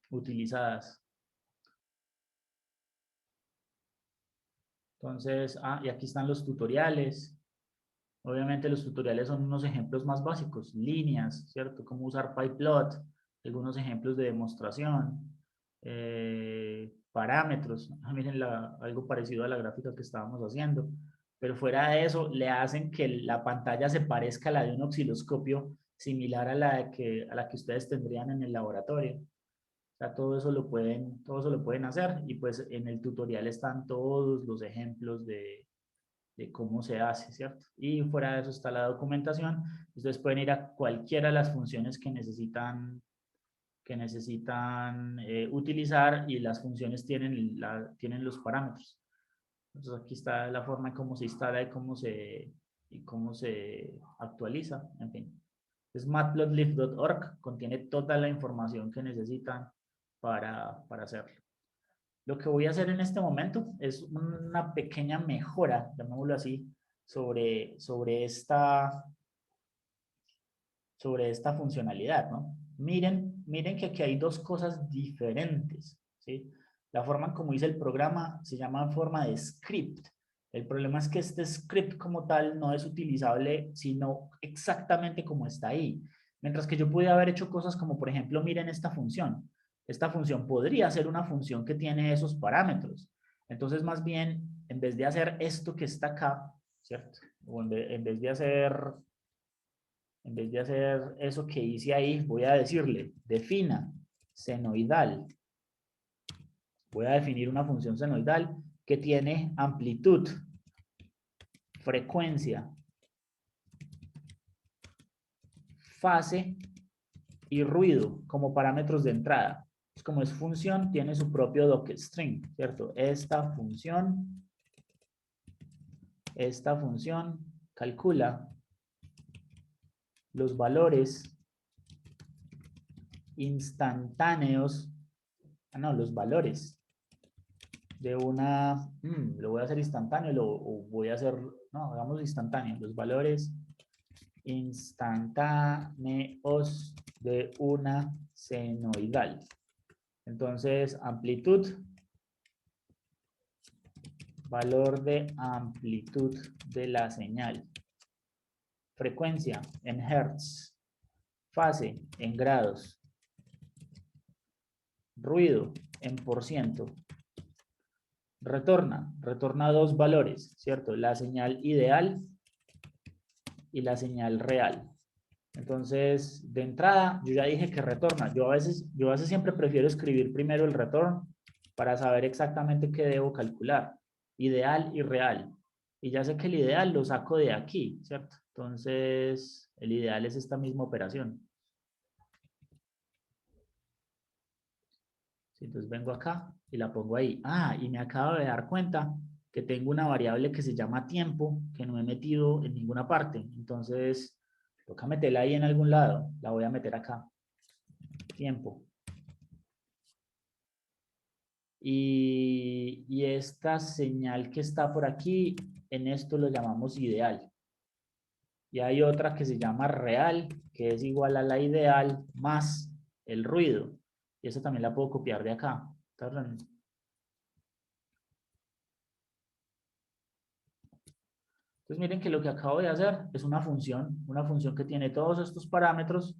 utilizadas. Entonces, y aquí están los tutoriales. Obviamente los tutoriales son unos ejemplos más básicos, líneas, ¿cierto? Cómo usar pyplot, algunos ejemplos de demostración, parámetros. Miren algo parecido a la gráfica que estábamos haciendo. Pero fuera de eso, le hacen que la pantalla se parezca a la de un osciloscopio similar a la que ustedes tendrían en el laboratorio. O sea, todo eso lo pueden hacer y pues en el tutorial están todos los ejemplos de cómo se hace, ¿cierto? Y fuera de eso está la documentación. Ustedes pueden ir a cualquiera de las funciones que necesitan utilizar y las funciones tienen los parámetros. Entonces aquí está la forma en cómo se instala y cómo se actualiza, en fin. Es matplotlib.org, contiene toda la información que necesitan para hacerlo. Lo que voy a hacer en este momento es una pequeña mejora, llamémoslo así, sobre esta funcionalidad, ¿no? Miren que aquí hay dos cosas diferentes, ¿sí? La forma en como hice el programa se llama forma de script. El problema es que este script como tal no es utilizable sino exactamente como está ahí. Mientras que yo pude haber hecho cosas como, por ejemplo, miren esta función. Esta función podría ser una función que tiene esos parámetros. Entonces, más bien, en vez de hacer esto que está acá, ¿cierto? O en vez de hacer eso que hice ahí, voy a decirle, defina senoidal. Voy a definir una función senoidal que tiene amplitud, frecuencia, fase y ruido como parámetros de entrada. Pues como es función, tiene su propio docstring, ¿cierto? Esta función calcula los valores instantáneos, los valores de una, lo voy a hacer instantáneo o voy a hacer, no, hagamos instantáneo, los valores instantáneos de una senoidal. Entonces, amplitud, valor de amplitud de la señal, frecuencia en hertz, fase en grados, ruido en %. Retorna dos valores, ¿cierto? La señal ideal y la señal real. Entonces, de entrada, yo ya dije que retorna. Yo a veces siempre prefiero escribir primero el return para saber exactamente qué debo calcular. Ideal y real. Y ya sé que el ideal lo saco de aquí, ¿cierto? Entonces, el ideal es esta misma operación. Entonces vengo acá y la pongo ahí. Y me acabo de dar cuenta que tengo una variable que se llama tiempo, que no he metido en ninguna parte. Entonces, toca meterla ahí en algún lado. La voy a meter acá. Tiempo. Y esta señal que está por aquí, en esto lo llamamos ideal. Y hay otra que se llama real, que es igual a la ideal más el ruido. Y esa también la puedo copiar de acá. Entonces miren que lo que acabo de hacer es una función que tiene todos estos parámetros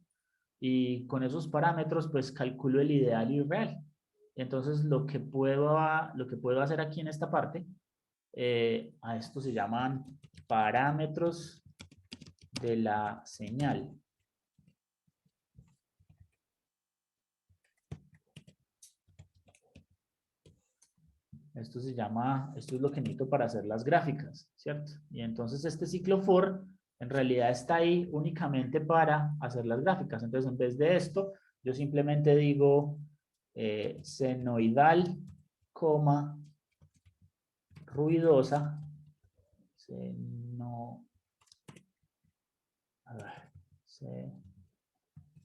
y con esos parámetros pues calculo el ideal y el real. Entonces lo que puedo hacer aquí en esta parte, a esto se llaman parámetros de la señal. Esto se llama, esto es lo que necesito para hacer las gráficas, ¿cierto? Y entonces este ciclo for en realidad está ahí únicamente para hacer las gráficas. Entonces en vez de esto, yo simplemente digo senoidal, coma, ruidosa,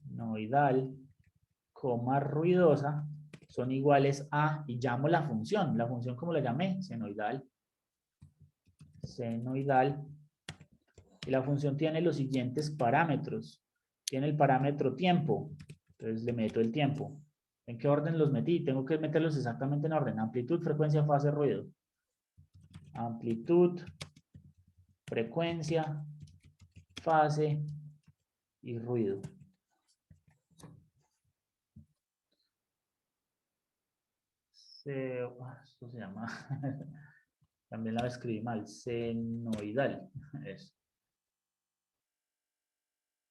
senoidal, coma, ruidosa, son iguales a, y llamo la función como la llamé, senoidal, y la función tiene los siguientes parámetros. Tiene el parámetro tiempo, entonces le meto el tiempo. ¿En qué orden los metí? Tengo que meterlos exactamente en orden. Amplitud, frecuencia, fase, ruido. Amplitud, frecuencia, fase y ruido. Esto se llama, también la escribí mal, senoidal. Eso.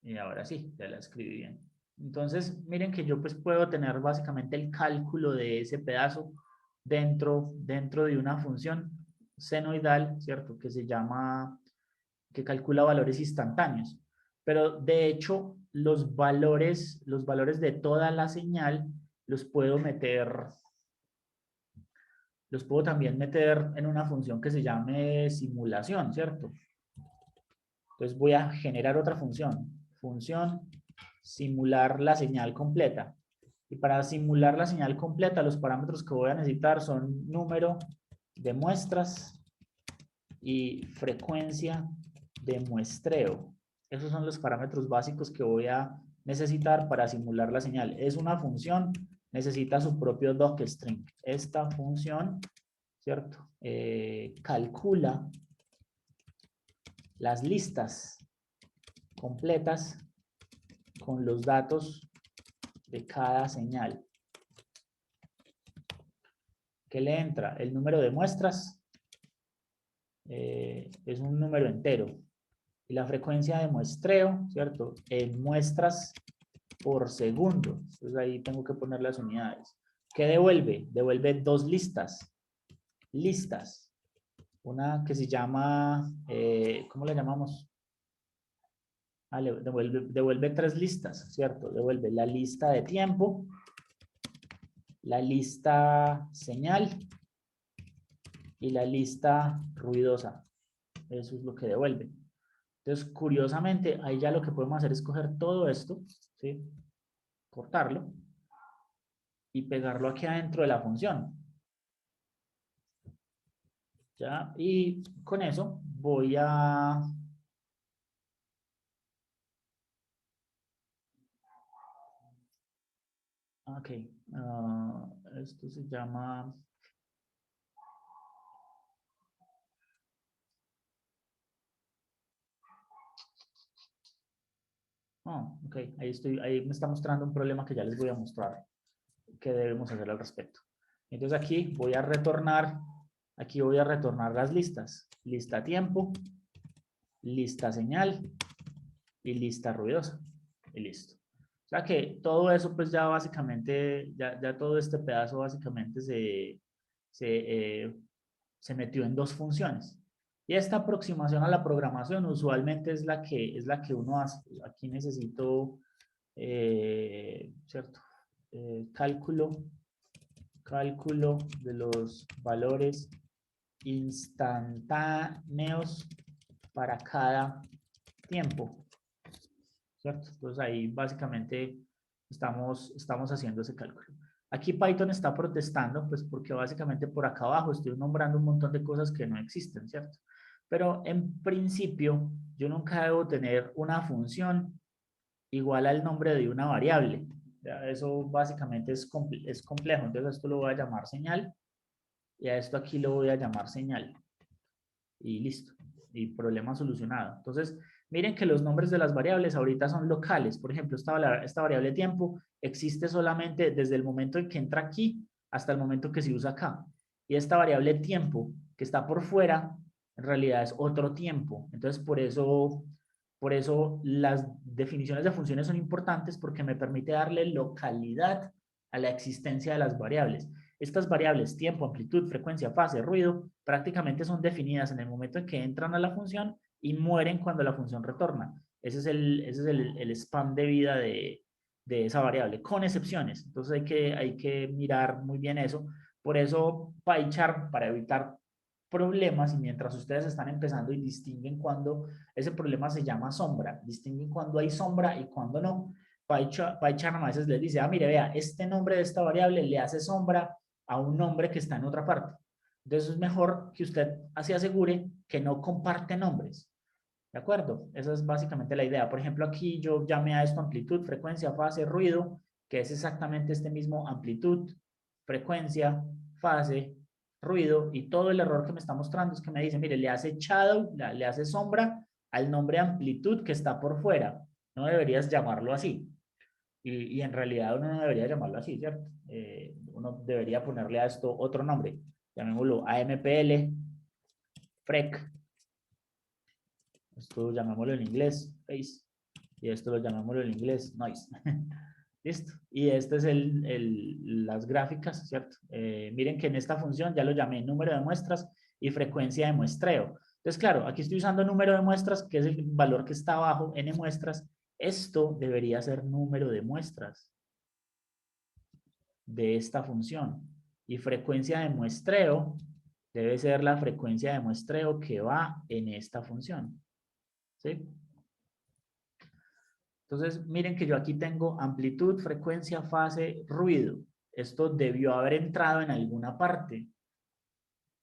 Y ahora sí, ya la escribí bien. Entonces, miren que yo pues puedo tener básicamente el cálculo de ese pedazo dentro de una función senoidal, ¿cierto? Que se llama, que calcula valores instantáneos. Pero de hecho, los valores de toda la señal los puedo también meter en una función que se llame simulación, ¿cierto? Entonces voy a generar otra función simular la señal completa. Y para simular la señal completa, los parámetros que voy a necesitar son número de muestras y frecuencia de muestreo. Esos son los parámetros básicos que voy a necesitar para simular la señal. Es una función, necesita su propio docstring. Esta función, ¿cierto? Calcula las listas completas con los datos de cada señal. ¿Qué le entra? El número de muestras es un número entero. Y la frecuencia de muestreo, ¿cierto? En muestras por segundo. Entonces ahí tengo que poner las unidades. ¿Qué devuelve? Devuelve dos listas. Una que se llama, ¿cómo le llamamos? Devuelve tres listas, ¿cierto? Devuelve la lista de tiempo, la lista señal y la lista ruidosa. Eso es lo que devuelve. Entonces, curiosamente, ahí ya lo que podemos hacer es coger todo esto, ¿sí? Cortarlo y pegarlo aquí adentro de la función. ¿Ya? Y con eso voy a... Ok, esto se llama... Oh, ok, ahí me está mostrando un problema que ya les voy a mostrar qué debemos hacer al respecto. Entonces aquí voy a retornar las listas. Lista tiempo, lista señal y lista ruidosa. Y listo. O sea que todo eso pues ya básicamente, ya todo este pedazo básicamente se metió en dos funciones. Y esta aproximación a la programación usualmente es la que uno hace. Aquí necesito, ¿cierto? Cálculo de los valores instantáneos para cada tiempo, ¿cierto? Entonces ahí básicamente estamos haciendo ese cálculo. Aquí Python está protestando, pues porque básicamente por acá abajo estoy nombrando un montón de cosas que no existen, ¿cierto? Pero en principio yo nunca debo tener una función igual al nombre de una variable. Ya, eso básicamente es complejo. Entonces esto lo voy a llamar señal y a esto aquí lo voy a llamar señal. Y listo. Y problema solucionado. Entonces, miren que los nombres de las variables ahorita son locales. Por ejemplo, esta variable tiempo existe solamente desde el momento en que entra aquí hasta el momento que se usa acá. Y esta variable tiempo que está por fuera, en realidad es otro tiempo. Entonces, por eso las definiciones de funciones son importantes porque me permite darle localidad a la existencia de las variables. estas variables, tiempo, amplitud, frecuencia, fase, ruido, prácticamente son definidas en el momento en que entran a la función y mueren cuando la función retorna. Ese es el span de vida de esa variable, con excepciones. Entonces hay que mirar muy bien eso. Por eso PyCharm, para evitar problemas, y mientras ustedes están empezando y distinguen cuando ese problema se llama sombra, distinguen cuando hay sombra y cuando no, PyCharm a veces les dice, ah, mire, vea, este nombre de esta variable le hace sombra a un nombre que está en otra parte. Entonces es mejor que usted se asegure que no comparte nombres. ¿De acuerdo? Esa es básicamente la idea. Por ejemplo, aquí yo llamé a esto amplitud, frecuencia, fase, ruido, que es exactamente este mismo amplitud, frecuencia, fase, ruido, y todo el error que me está mostrando es que me dice, mire, le hace shadow, le hace sombra al nombre amplitud que está por fuera. No deberías llamarlo así. Y en realidad uno no debería llamarlo así, ¿cierto? Uno debería ponerle a esto otro nombre. Llamémoslo AMPL, FREC. Esto llamémoslo en inglés, face. Y esto lo llamémoslo en inglés, noise. Listo. Y este es las gráficas, ¿cierto? Miren que en esta función ya lo llamé número de muestras y frecuencia de muestreo. Entonces, claro, aquí estoy usando número de muestras, que es el valor que está abajo, n muestras. Esto debería ser número de muestras de esta función. Y frecuencia de muestreo debe ser la frecuencia de muestreo que va en esta función. ¿Sí? Entonces, miren que yo aquí tengo amplitud, frecuencia, fase, ruido. Esto debió haber entrado en alguna parte,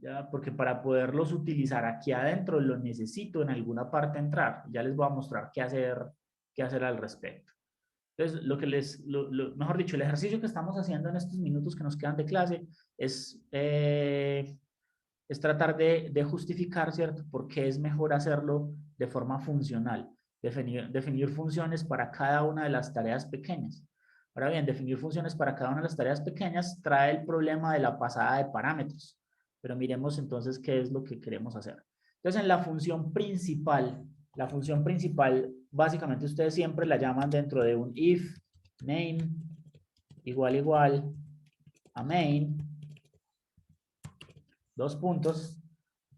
¿ya? Porque para poderlos utilizar aquí adentro, lo necesito en alguna parte entrar. Ya les voy a mostrar qué hacer al respecto. Entonces, mejor dicho, el ejercicio que estamos haciendo en estos minutos que nos quedan de clase es tratar de justificar, ¿cierto? Por qué es mejor hacerlo de forma funcional. Definir funciones para cada una de las tareas pequeñas. Ahora bien, definir funciones para cada una de las tareas pequeñas trae el problema de la pasada de parámetros. Pero miremos entonces qué es lo que queremos hacer. Entonces, en la función principal, básicamente ustedes siempre la llaman dentro de un if name igual a main, dos puntos.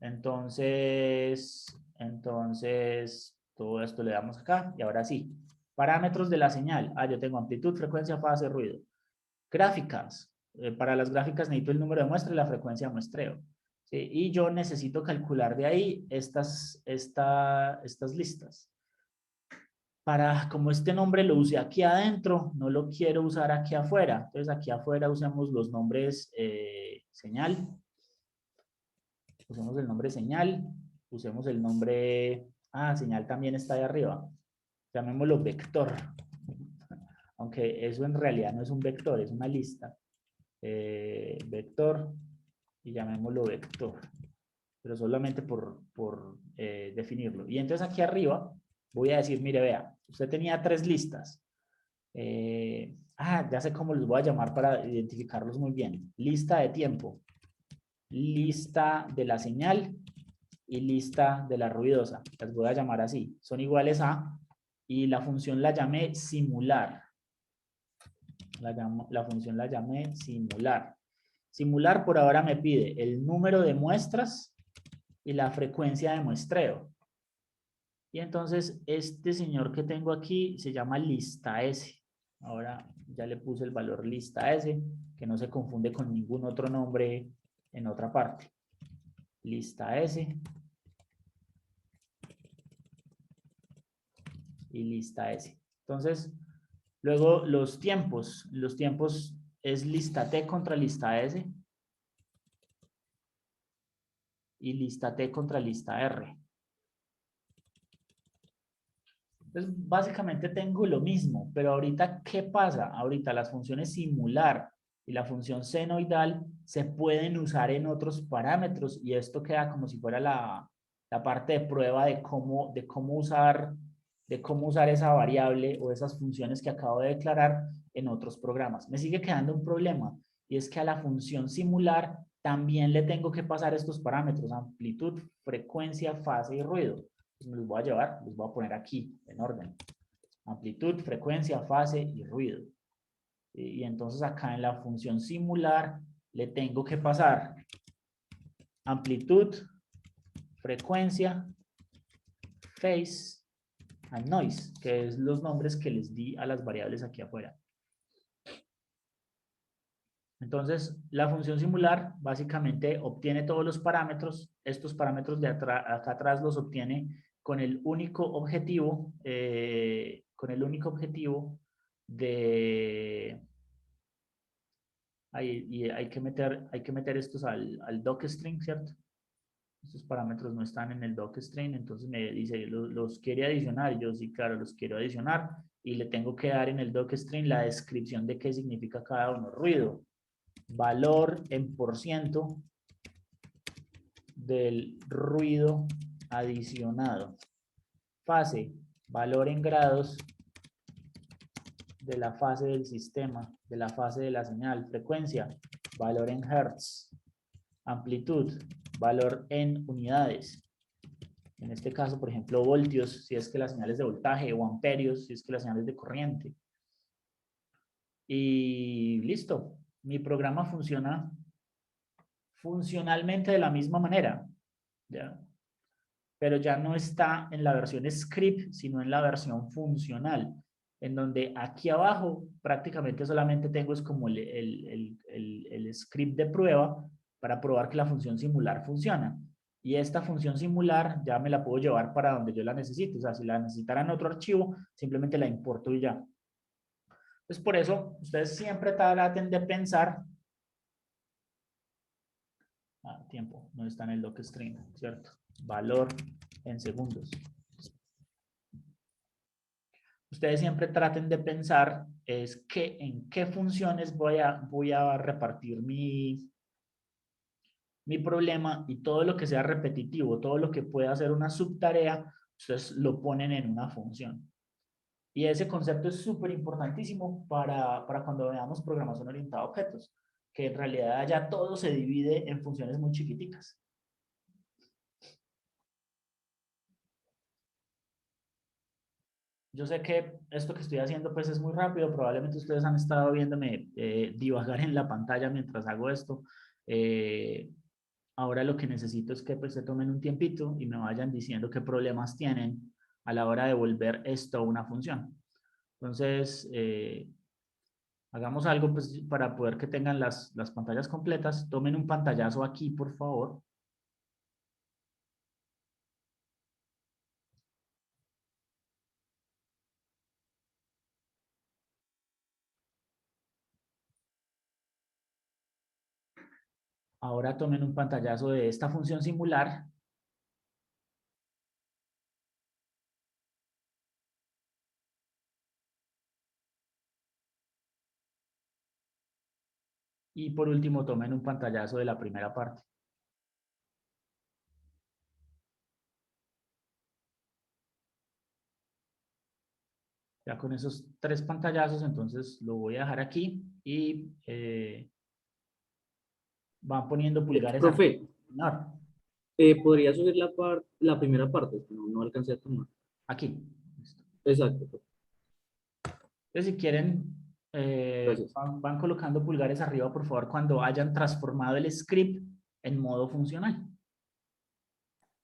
Entonces, todo esto le damos acá y ahora sí. Parámetros de la señal. Yo tengo amplitud, frecuencia, fase, ruido. Gráficas. Para las gráficas necesito el número de muestra y la frecuencia de muestreo. ¿Sí? Y yo necesito calcular de ahí estas listas. Como este nombre lo usé aquí adentro, no lo quiero usar aquí afuera. Entonces aquí afuera usamos los nombres señal. Usemos el nombre señal. Usemos el nombre... señal también está ahí arriba. Llamémoslo vector. Aunque eso en realidad no es un vector, es una lista. Vector. Y llamémoslo vector. Pero solamente por definirlo. Y entonces aquí arriba voy a decir, mire, vea, usted tenía 3 listas. Ya sé cómo los voy a llamar para identificarlos muy bien. Lista de tiempo. Lista de la señal y lista de la ruidosa. Las voy a llamar así. Son iguales a, y la función la llamé simular. La función la llamé simular. Simular por ahora me pide el número de muestras y la frecuencia de muestreo. Y entonces este señor que tengo aquí se llama lista S. Ahora ya le puse el valor lista S, que no se confunde con ningún otro nombre en otra parte. Lista S. Y lista S. Entonces, luego los tiempos. Los tiempos es lista T contra lista S. Y lista T contra lista R. Entonces, básicamente tengo lo mismo, pero ahorita, ¿qué pasa? Ahorita las funciones simular y la función senoidal se pueden usar en otros parámetros y esto queda como si fuera la parte de prueba de cómo usar esa variable o esas funciones que acabo de declarar en otros programas. Me sigue quedando un problema y es que a la función simular también le tengo que pasar estos parámetros, amplitud, frecuencia, fase y ruido. Pues me los voy a llevar, los voy a poner aquí en orden. Amplitud, frecuencia, fase y ruido. Y entonces acá en la función simular le tengo que pasar amplitud, frecuencia, phase and noise, que es los nombres que les di a las variables aquí afuera. Entonces, la función simular básicamente obtiene todos los parámetros. Estos parámetros de acá atrás los obtiene con el único objetivo, de... hay que meter estos al docstring, ¿cierto? Estos parámetros no están en el docstring, entonces me dice, ¿los quiere adicionar? Y yo sí, claro, los quiero adicionar. Y le tengo que dar en el docstring la descripción de qué significa cada uno. Ruido, valor en % del ruido adicionado. Fase, valor en grados de la fase del sistema, de la fase de la señal. Frecuencia, valor en hertz. Amplitud, valor en unidades. En este caso, por ejemplo, voltios, si es que la señal es de voltaje, o amperios, si es que la señal es de corriente. Y listo. Mi programa funciona funcionalmente de la misma manera, ¿ya? Pero ya no está en la versión script, sino en la versión funcional, en donde aquí abajo prácticamente solamente tengo es como el script de prueba para probar que la función simular funciona. Y esta función simular ya me la puedo llevar para donde yo la necesite. O sea, si la necesitara en otro archivo, simplemente la importo y ya. Entonces, por eso, ustedes siempre traten de pensar... tiempo, no está en el docstring, ¿cierto? Valor en segundos. Ustedes siempre traten de pensar en qué funciones voy a repartir mi problema, y todo lo que sea repetitivo, todo lo que pueda hacer una subtarea, ustedes lo ponen en una función. Y ese concepto es súper importantísimo para cuando veamos programación orientada a objetos, que en realidad ya todo se divide en funciones muy chiquiticas. Yo sé que esto que estoy haciendo pues es muy rápido, probablemente ustedes han estado viéndome divagar en la pantalla mientras hago esto. Ahora lo que necesito es que pues se tomen un tiempito y me vayan diciendo qué problemas tienen a la hora de volver esto una función. Entonces, hagamos algo pues para poder que tengan las pantallas completas. Tomen un pantallazo aquí, por favor. Ahora tomen un pantallazo de esta función simular. Y por último, tomen un pantallazo de la primera parte. Ya con esos 3 pantallazos, entonces lo voy a dejar aquí y van poniendo pulgares Profe, arriba. podría subir la primera parte, no alcancé a tomar. Aquí. Listo. Exacto. Entonces, si quieren, Gracias. van colocando pulgares arriba, por favor, cuando hayan transformado el script en modo funcional.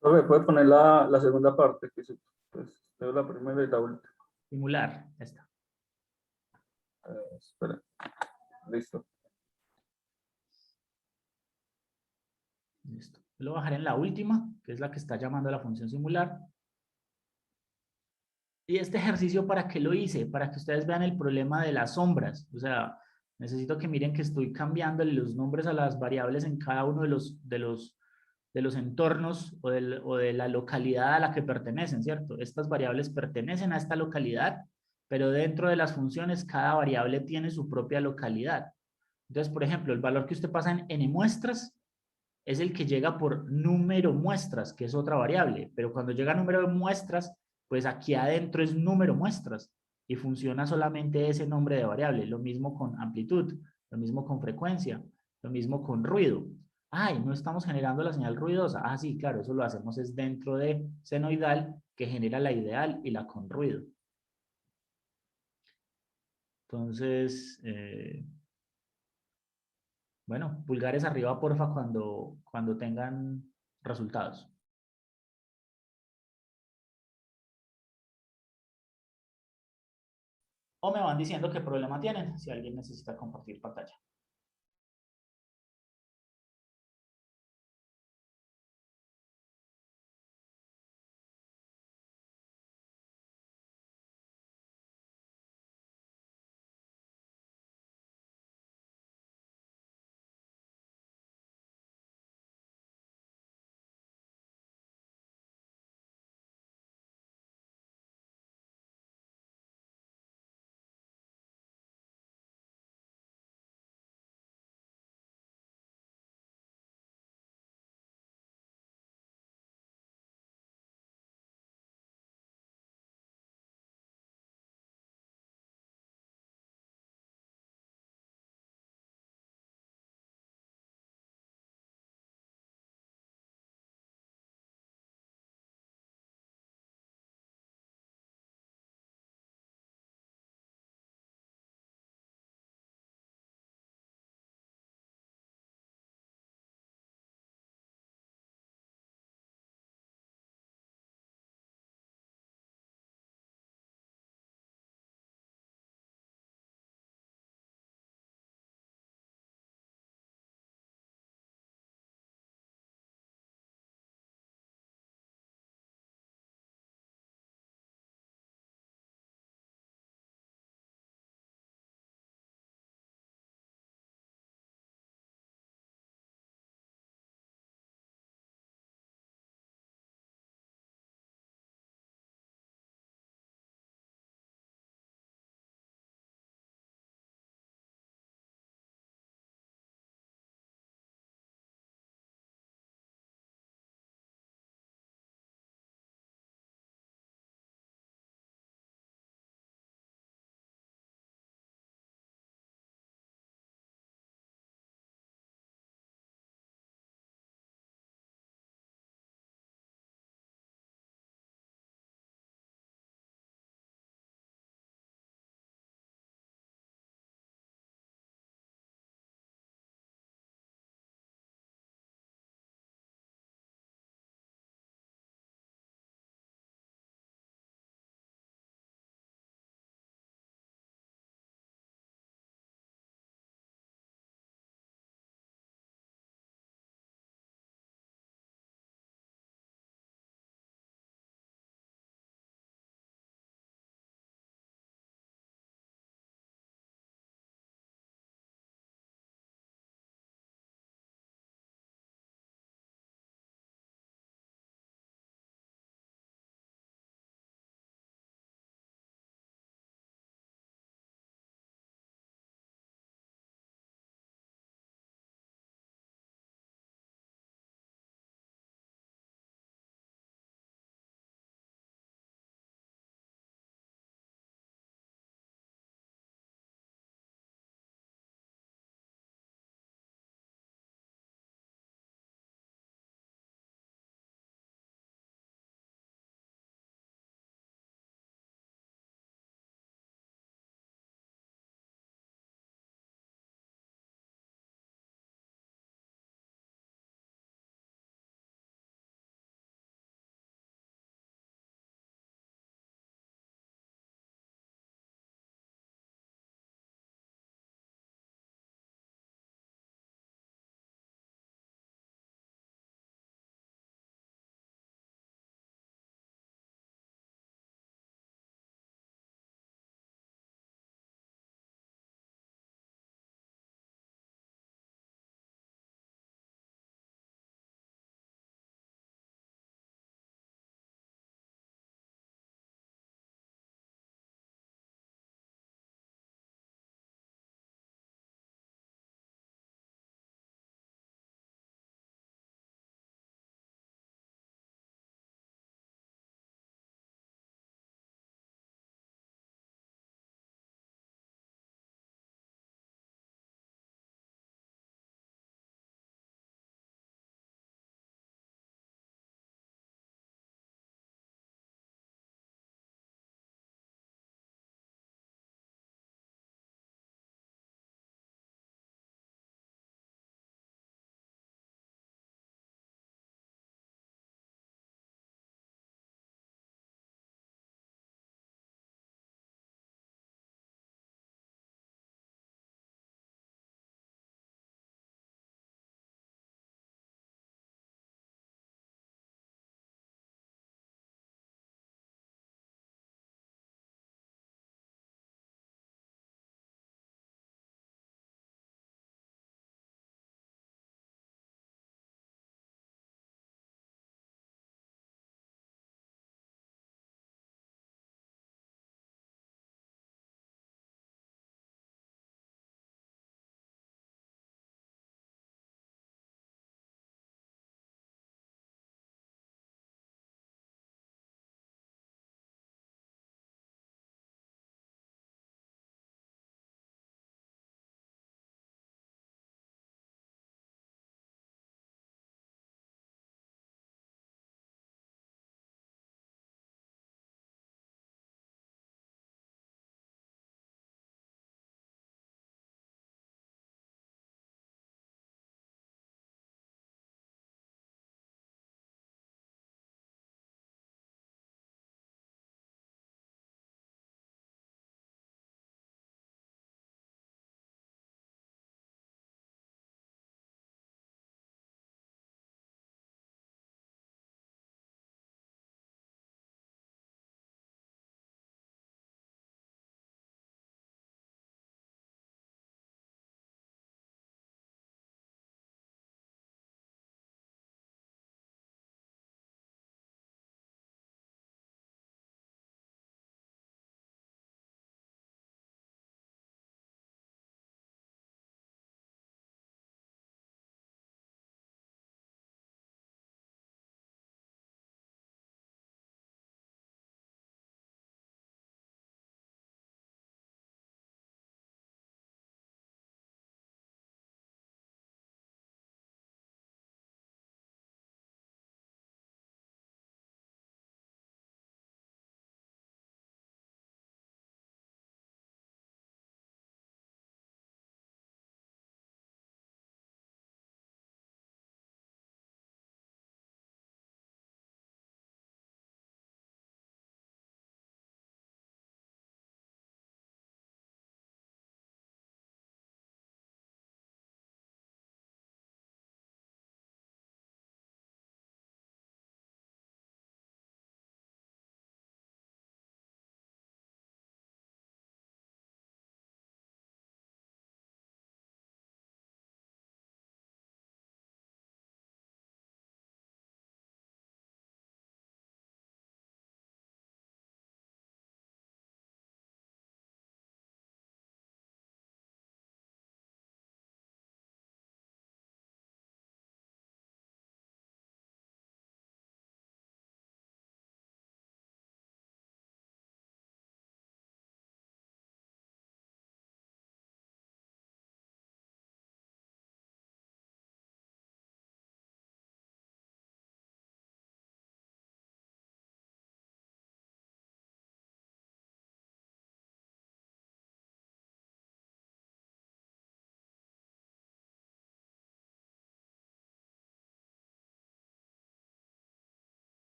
Profe, puede poner la segunda parte, que es pues, la primera y la última. Simular, ya está. Espera. Listo. Listo. Lo voy a bajar en la última, que es la que está llamando a la función simular. Y este ejercicio, ¿para qué lo hice? Para que ustedes vean el problema de las sombras. O sea, necesito que miren que estoy cambiándole los nombres a las variables en cada uno de los entornos o de la localidad a la que pertenecen, ¿cierto? Estas variables pertenecen a esta localidad, pero dentro de las funciones cada variable tiene su propia localidad. Entonces, por ejemplo, el valor que usted pasa en n muestras es el que llega por número muestras, que es otra variable, pero cuando llega número de muestras, pues aquí adentro es número muestras y funciona solamente ese nombre de variable. Lo mismo con amplitud, lo mismo con frecuencia, lo mismo con ruido. Ay, no estamos generando la señal ruidosa. Ah, sí, claro, eso lo hacemos es dentro de senoidal, que genera la ideal y la con ruido. Entonces, Bueno, pulgares arriba, porfa, cuando tengan resultados. O me van diciendo qué problema tienen, si alguien necesita compartir pantalla.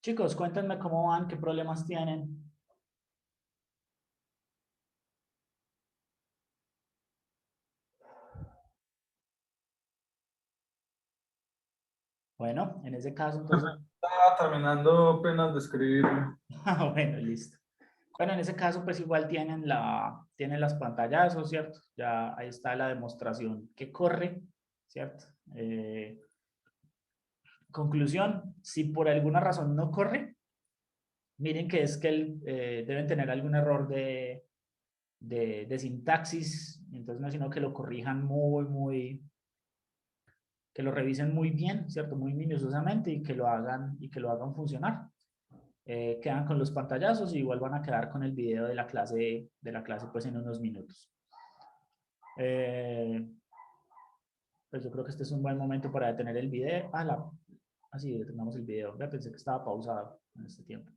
Chicos, cuéntenme cómo van, qué problemas tienen. Bueno, en ese caso, entonces... Estaba terminando apenas de escribirlo. Bueno, listo. Bueno, en ese caso, pues igual tienen las pantallazos, ¿cierto? Ya ahí está la demostración que corre, ¿cierto? Conclusión, si por alguna razón no corre, miren que es que deben tener algún error de sintaxis, entonces no es sino que lo corrijan que lo revisen muy bien, ¿cierto? Muy minuciosamente y que lo hagan funcionar. Quedan con los pantallazos y igual van a quedar con el video de la clase pues en unos minutos. Pues yo creo que este es un buen momento para detener el video. Así, detenemos el video. Ya pensé que estaba pausado en este tiempo.